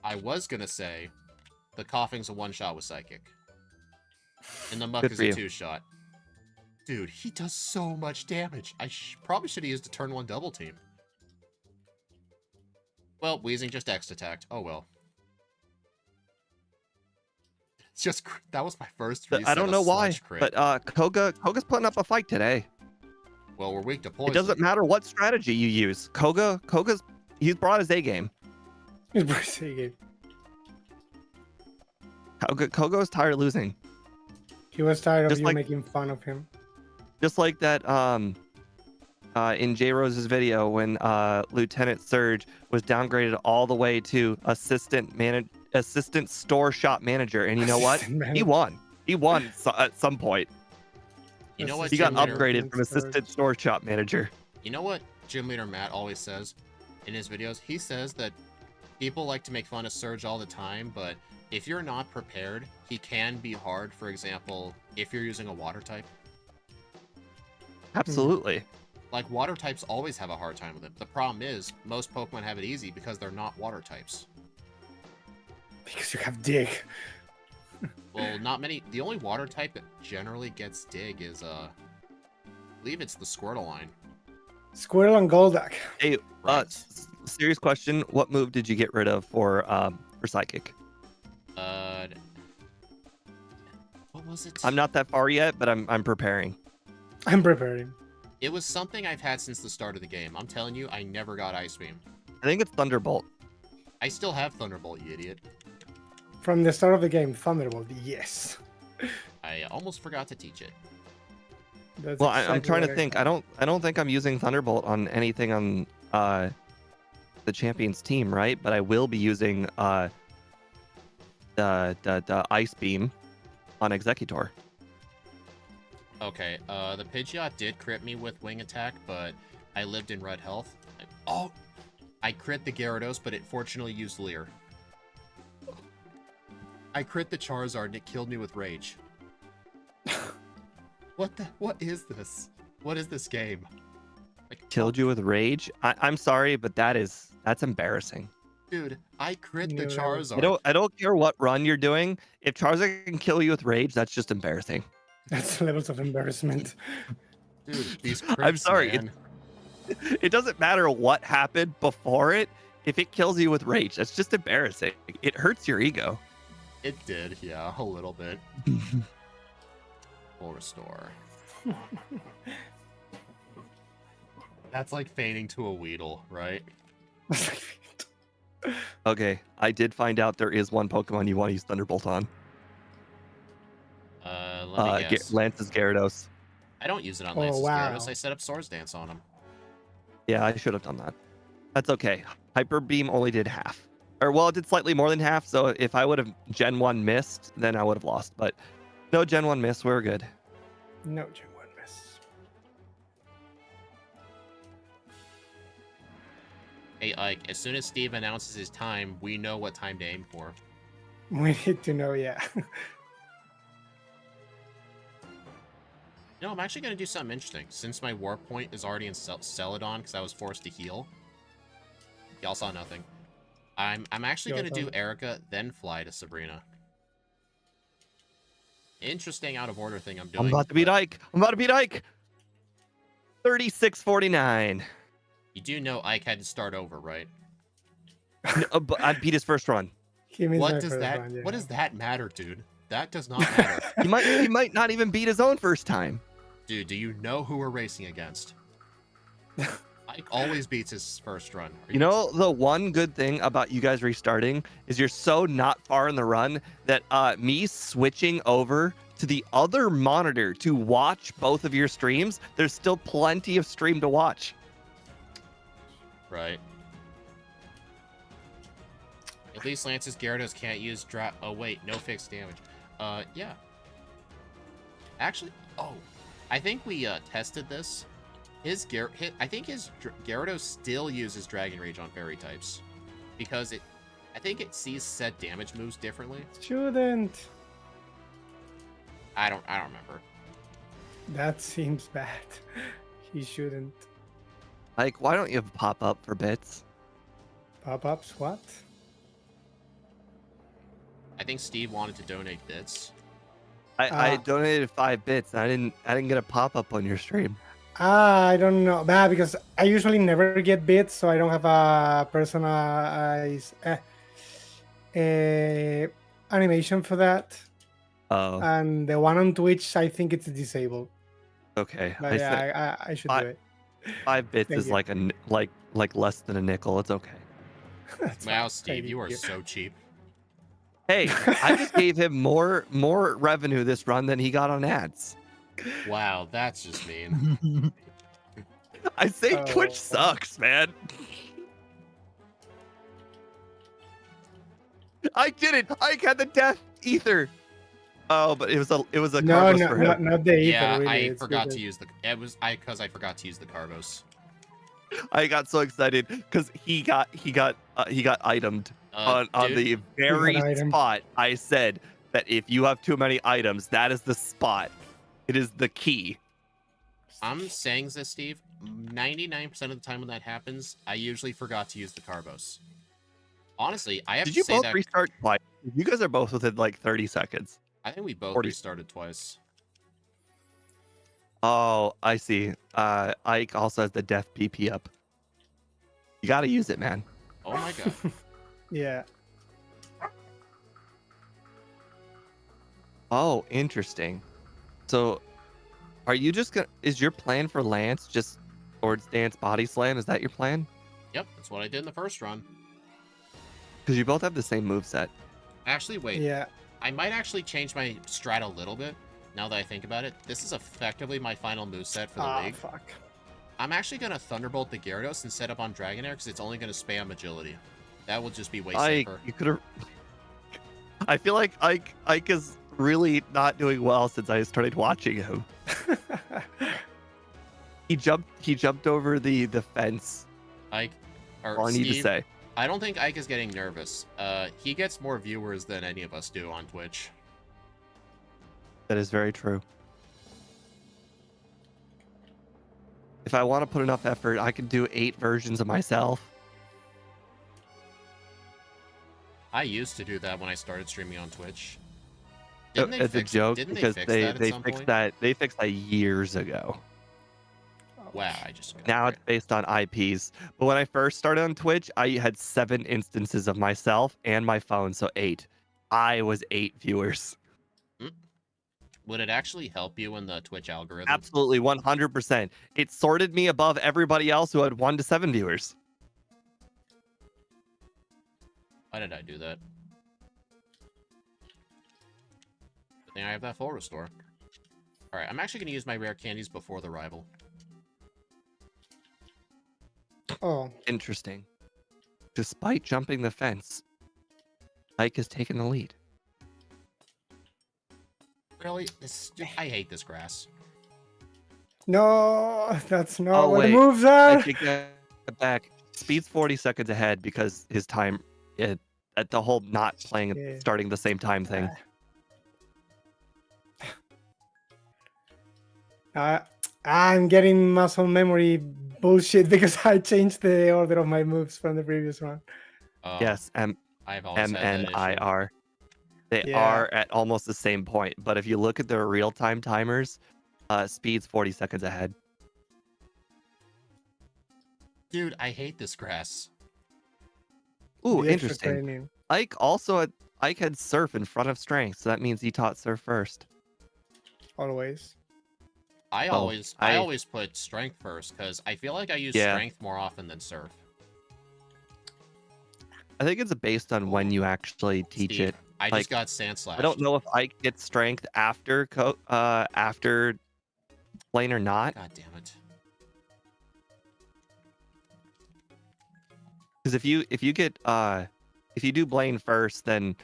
I was gonna say the coughing's a one-shot with psychic. And the muck Good is for a you. two-shot. Dude, he does so much damage. I probably should have used a turn 1 double team. Well, Weezing just X attacked. Oh well. that was my first I reset don't of know why, Sledge crit. but Koga's putting up a fight today. Well, we're weak to poison. It doesn't matter what strategy you use. He's brought his A game. He's pretty good. Kogo's tired of losing. He was tired of Just you like- making fun of him. Just like that in J Rose's video when Lieutenant Surge was downgraded all the way to assistant store shop manager, and you know what? Assistant He manager. won. He won at some point. You know what? He got Gym leader- upgraded from assistant store shop manager. You know what Gym Leader Matt always says in his videos? He says that people like to make fun of Surge all the time, but if you're not prepared, he can be hard. For example, if you're using a water type. Absolutely. Like, water types always have a hard time with it. The problem is, most Pokemon have it easy because they're not water types. Because you have dig. Well, not many. The only water type that generally gets dig is, I believe it's the Squirtle line. Squirtle and Golduck. Hey, Right. serious question. What move did you get rid of for Psychic? What was it? I'm not that far yet, but I'm preparing. I'm preparing. It was something I've had since the start of the game. I'm telling you, I never got Ice Beam. I think it's Thunderbolt. I still have Thunderbolt, you idiot. From the start of the game, Thunderbolt, yes. I almost forgot to teach it. That's Well, I'm exactly trying what to think. I don't think I'm using Thunderbolt on anything on the Champions team, right? But I will be using the Ice Beam on Executor. Okay, the Pidgeot did crit me with Wing Attack, but I lived in red health. Oh! I crit the Gyarados, but it fortunately used Leer. I crit the Charizard and it killed me with Rage. What is this? What is this game? Like, Killed you with Rage. I'm sorry, but that's embarrassing. dude, I crit the No. Charizard. I don't care what run you're doing. If Charizard can kill you with Rage, that's just embarrassing. That's levels of embarrassment. Dude, these crits, I'm sorry, man. It doesn't matter what happened before it. If it kills you with Rage, that's just embarrassing. It hurts your ego. It did, yeah, a little bit. Full restore. That's like feigning to a Weedle, right? Okay, I did find out there is one Pokemon you want to use Thunderbolt on. Let me guess. Lance's Gyarados. I don't use it on Oh, Lance's wow. Gyarados. I set up Swords Dance on him. Yeah, I should have done that. That's okay. Hyper Beam only did half. Or, well, it did slightly more than half, so if I would have Gen 1 missed, then I would have lost. But no Gen 1 miss, we're good. No, Gen 1 miss. Hey, Ike, as soon as Steve announces his time, we know what time to aim for. We need to know, yeah. No, I'm actually going to do something interesting. Since my Warp Point is already in Celadon, because I was forced to heal. Y'all saw nothing. I'm actually Y'all going to do saw- Erica, then fly to Sabrina. Interesting out of order thing I'm doing. I'm about to beat but Ike. 36-49. You do know Ike had to start over, right? No, but I beat his first run. He means What my does first that? round, yeah. What does that matter, dude? That does not matter. He might not even beat his own first time. Dude, do you know who we're racing against? Ike always beats his first run. Are You know, the one good thing about you guys restarting is you're so not far in the run that me switching over to the other monitor to watch both of your streams, there's still plenty of stream to watch. Right. At least Lance's Gyarados can't use oh wait, no fixed damage. Yeah. Actually, I think we tested this. I think his Gyarados still uses Dragon Rage on fairy types, because I think it sees set damage moves differently. Shouldn't. I don't remember. That seems bad. He shouldn't. Like, why don't you have pop up for bits? Pop-ups, what? I think Steve wanted to donate bits. I donated 5 bits. And I didn't get a pop up on your stream. I don't know. Because I usually never get bits, so I don't have a personalized animation for that. Oh, and the one on Twitch, I think it's disabled. okay. But I yeah, said I should do five, it. 5 bits Thank is you. like like less than a nickel. It's okay. That's Wow, fine. Steve, Thank you are you. so cheap. Hey, I just gave him more revenue this run than he got on ads. Wow, that's just mean. I say Twitch Oh. sucks, man. I did it. I had the death ether. Oh, but it was a No, Carbos no, for no, him. not the ether. Yeah, Really, I it's forgot because to use the. It was because I forgot to use the Carbos. I got so excited because he got itemed on Dude, the he got very item. spot I said that if you have too many items, that is the spot. It is the key. I'm saying this, Steve. 99% of the time when that happens, I usually forgot to use the Carbos. Honestly, I have Did to you say both that restart twice? You guys are both within like 30 seconds. I think we both 40. restarted twice. Oh, I see. Ike also has the death PP up. You got to use it, man. Oh my god. Yeah. Oh, interesting. So, are you just gonna? Is your plan for Lance just Swords Dance Body Slam? Is that your plan? Yep, that's what I did in the first run. Because you both have the same move set. Actually, wait. Yeah. I might actually change my strat a little bit, now that I think about it. This is effectively my final moveset for the league. Fuck. I'm actually going to Thunderbolt the Gyarados and set up on Dragonair because it's only going to spam Agility. That will just be way safer. You could have. I feel like Ike is really not doing well since I started watching him. He jumped over the fence. Ike, or All I need to Steve, say. I don't think Ike is getting nervous. He gets more viewers than any of us do on Twitch. That is very true. If I want to put enough effort, I could do 8 versions of myself. I used to do that when I started streaming on Twitch. It's a joke Didn't because they fix that at some fixed point? that years ago. Wow, I just got Now there. it's based on IPs. But when I first started on Twitch, I had 7 instances of myself and my phone, so 8. I was 8 viewers. Would it actually help you in the Twitch algorithm? Absolutely, 100%. It sorted me above everybody else who had 1 to 7 viewers. Why did I do that? Good thing I have that full restore. Alright, I'm actually going to use my rare candies before the rival. Oh. Interesting. Despite jumping the fence, Ike has taken the lead. Really? I hate this grass. No, that's not Oh, what wait. the moves I are. take that back. Speed's 40 seconds ahead because his time at the whole not playing Yeah. starting the same time thing. I'm getting muscle memory bullshit because I changed the order of my moves from the previous one. Yes, I've always had that issue. MNIR. They Yeah. are at almost the same point, but if you look at their real-time timers, Speed's 40 seconds ahead. Dude, I hate this grass. Ooh, The extra interesting. training. Ike had Surf in front of Strength, so that means he taught Surf first. Always. I Oh, always put Strength first, because I feel like I use Yeah. Strength more often than Surf. I think it's based on when you actually teach Steve, it. I like, just got Sand Slash. I don't know if Ike gets Strength after Lane or not. God damn it. Because if you do Blaine first, then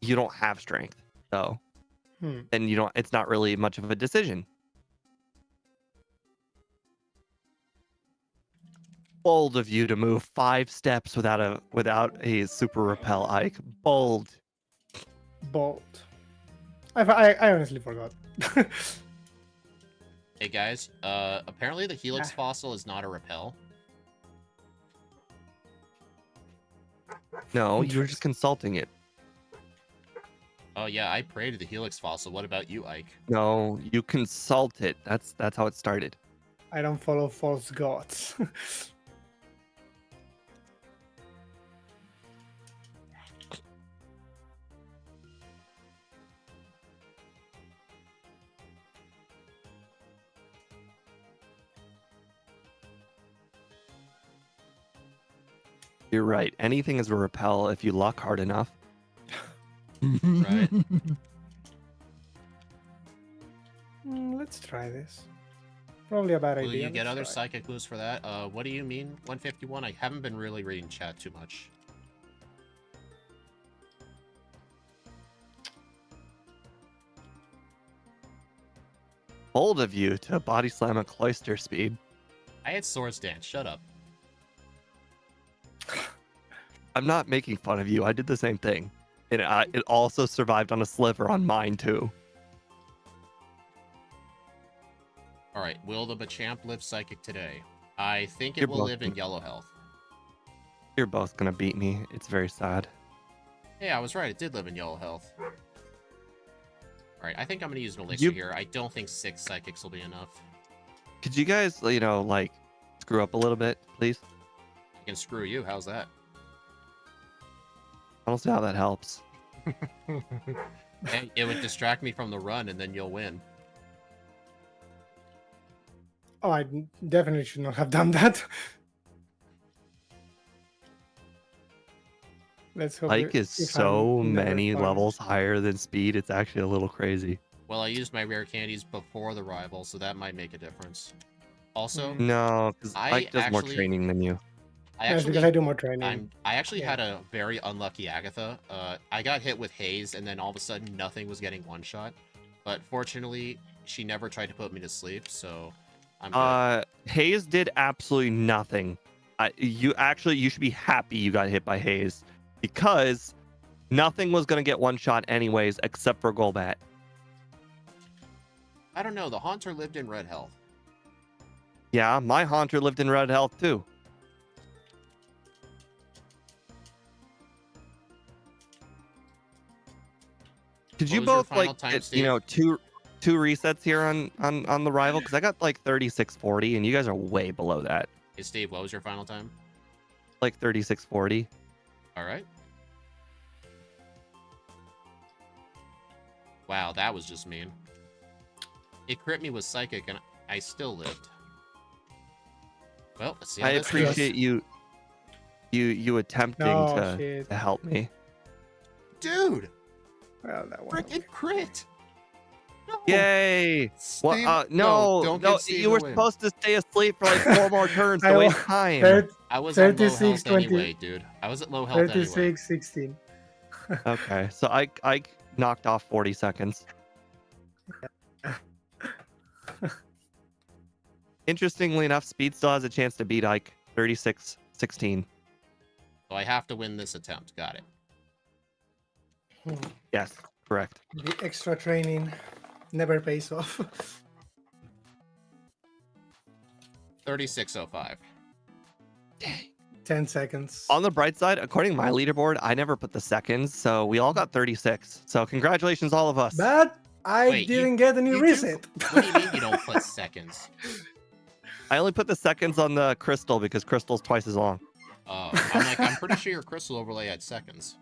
you don't have Strength. So then you don't. It's not really much of a decision. Bold of you to move 5 steps without a super repel, Ike. Bold. Bolt. I honestly forgot. Hey guys, apparently the Helix fossil is not a repel. No, you were just consulting it. Oh yeah, I prayed to the Helix fossil. What about you, Ike? No, you consult it. That's how it started. I don't follow false gods. You're right. Anything is a repel if you luck hard enough. Right. Let's try this. Probably a bad Will idea. you get Let's other try. psychic boosts for that? What do you mean 151? I haven't been really reading chat too much. Bold of you to body slam a cloister speed. I had Swords Dance. Shut up. I'm not making fun of you. I did the same thing. And it also survived on a sliver on mine, too. Alright, will the Machamp live Psychic today? I think it You're will both- live in yellow health. You're both going to beat me. It's very sad. Yeah, I was right. It did live in yellow health. Alright, I think I'm going to use an elixir here. I don't think 6 Psychics will be enough. Could you guys, like, screw up a little bit, please? I can screw you. How's that? I don't see how that helps. And it would distract me from the run, and then you'll win. Oh, I definitely should not have done that. Let's hope. Like is if so I'm never many punished. levels higher than speed. It's actually a little crazy. Well, I used my rare candies before the rival, so that might make a difference. Also, No, because I Ike does more actually- training than you. That's because I do more training. I actually Yeah. had a very unlucky Agatha. I got hit with haze, and then all of a sudden, nothing was getting one shot. But fortunately, she never tried to put me to sleep, so I'm good. Hayes did absolutely nothing. You should be happy you got hit by Hayes because nothing was gonna get one shot anyways except for Golbat. I don't know. The Haunter lived in red health. Yeah, my Haunter lived in red health too. Could you What was your both final like time, get, Steve? two resets here on the rival? Because I got like 3640 and you guys are way below that. Hey, Steve, what was your final time? Like 3640. All right. Wow, that was just mean. It crit me with Psychic, and I still lived. Well, let's see how I this goes. appreciate you attempting No, to shit. help me. Dude, Well, that one. freaking crit! No. Yay! Steve, Well, no, don't give Steve you a were win. supposed to stay asleep for like 4 more turns to I waste wa- time. I was at low 36, health 20. anyway, dude. I was at low health anyway. 36, 16. Okay, so I knocked off 40 seconds. Interestingly enough, Speed still has a chance to beat Ike 36-16. So I have to win this attempt. Got it. Yes, correct. The extra training never pays off. 36:05. 10 seconds. On the bright side, according to my leaderboard, I never put the seconds, so we all got 36. So congratulations, all of us. But I Wait, you- didn't get any you do- reset. What do you mean you don't put seconds? I only put the seconds on the crystal because crystal's twice as long. I'm pretty sure your crystal overlay had seconds.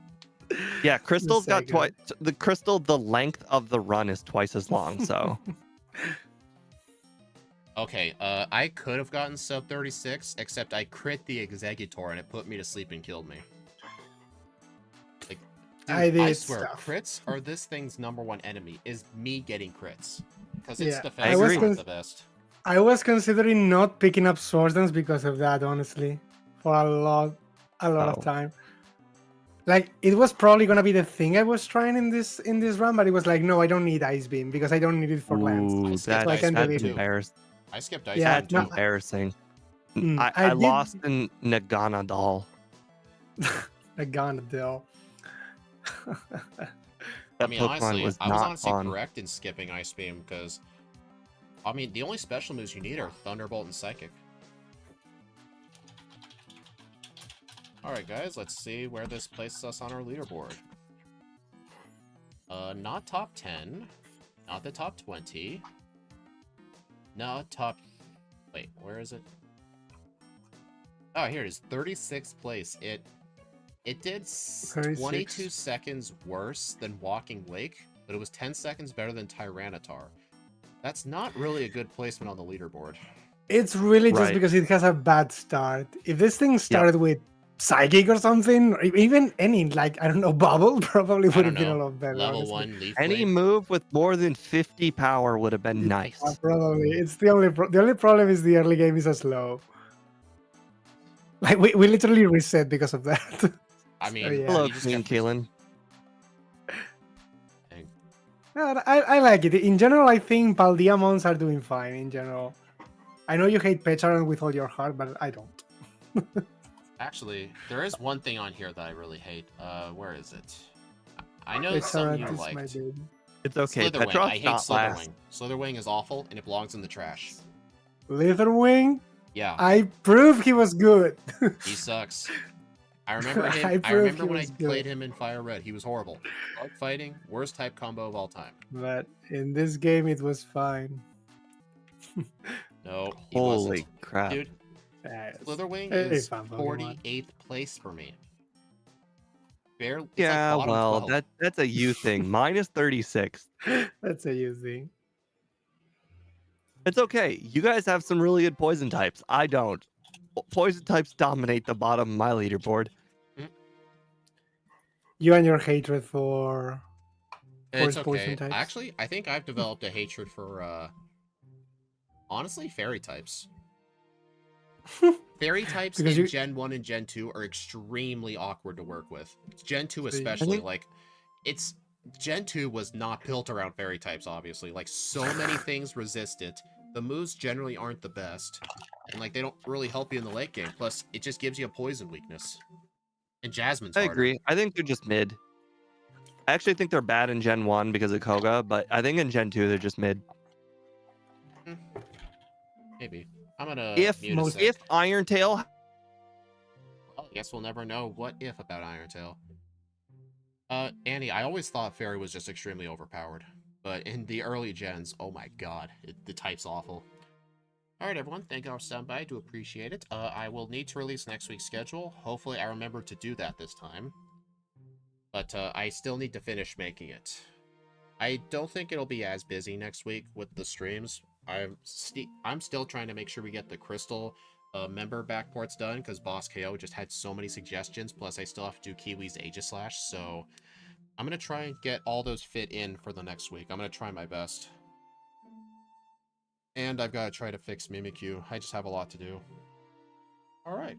Yeah, crystal's got twice. second. The crystal, the length of the run is twice as long. So Okay, I could have gotten sub 36, except I crit the Executor and it put me to sleep and killed me. Like, dude, I did swear, stuff. crits are this thing's #1 enemy, is me getting crits. Because its Yeah, defense I is agree. not the best. I was considering not picking up Swords Dance because of that, honestly, for a lot Oh. of time. Like it was probably gonna be the thing I was trying in this run, but it was like, no, I don't need Ice Beam because I don't need it for lands. ooh, skipped that's, Ice Beam that's too. embarrassing. I skipped Ice Yeah, Beam That's too. no, embarrassing. I I did- lost in Nagana Doll. I got it though. That I mean, Pokemon honestly, was I was not honestly fun. correct in skipping Ice Beam because, I mean, the only special moves you need are Thunderbolt and Psychic. Alright, guys, let's see where this places us on our leaderboard. Not top 10. Not the top 20. Not top... Wait, where is it? Oh, here it is. 36th place. It did 36. 22 seconds worse than Walking Lake, but it was 10 seconds better than Tyranitar. That's not really a good placement on the leaderboard. It's really just Right. because it has a bad start. If this thing started with Psychic or something, or even any, like, I don't know, Bubble probably I would don't have been a know. lot better. Level honestly. 1 Leaf Any Blade. move with more than 50 power would have been nice. Probably. It's the only problem is the early game is so slow. Like we literally reset because of that. I So, mean, yeah. Hello, you just Queen kept resetting. Keelan. Dang. No, I like it. In general, I think Paldiamons are doing fine in general. I know you hate Pecharon with all your heart, but I don't. Actually, there is one thing on here that I really hate. Where is it? I know it's something you Pecharon is my liked. baby. It's okay. Slitherwing. Petrov's I hate not last. Slitherwing. Slitherwing is awful, and it belongs in the trash. Litherwing, Yeah, I proved he was good. he sucks. I remember him. I I proved remember he when I was played good. him in Fire Red. He was horrible. Bug fighting, worst type combo of all time. But in this game, it was fine. No, he Holy wasn't. crap. Dude, Yes. Slitherwing Hey, is fun Pokemon. 48th place for me. Barely. It's Yeah, like bottom well, 12. that's a you thing. Mine is 36. That's a you thing. It's okay. You guys have some really good poison types. I don't. Poison types dominate the bottom of my leaderboard. You and your hatred for It's poison okay. types. Actually, I think I've developed a hatred for, honestly, fairy types. Fairy types Because in you- Gen 1 and Gen 2 are extremely awkward to work with. Gen 2 See, I especially, think- like, it's... Gen 2 was not built around fairy types, obviously. Like, so many things resist it. The moves generally aren't the best. And, like, they don't really help you in the late game. Plus, it just gives you a poison weakness. And Jasmine's I harder. agree. I think they're just mid. I actually think they're bad in Gen 1 because of Koga, but I think in Gen 2 they're just mid. Maybe. I'm gonna If mute a sec. if Iron Tail, Well, I guess we'll never know what if about Iron Tail. Annie, I always thought Fairy was just extremely overpowered. But in the early gens, oh my god, the type's awful. Alright everyone, thank you for stopping by, I do appreciate it. I will need to release next week's schedule. Hopefully I remember to do that this time. But I still need to finish making it. I don't think it'll be as busy next week with the streams. I'm still trying to make sure we get the Crystal member backports done, because Boss KO just had so many suggestions, plus I still have to do Kiwi's Aegislash, so I'm going to try and get all those fit in for the next week. I'm going to try my best. And I've got to try to fix Mimikyu. I just have a lot to do. Alright.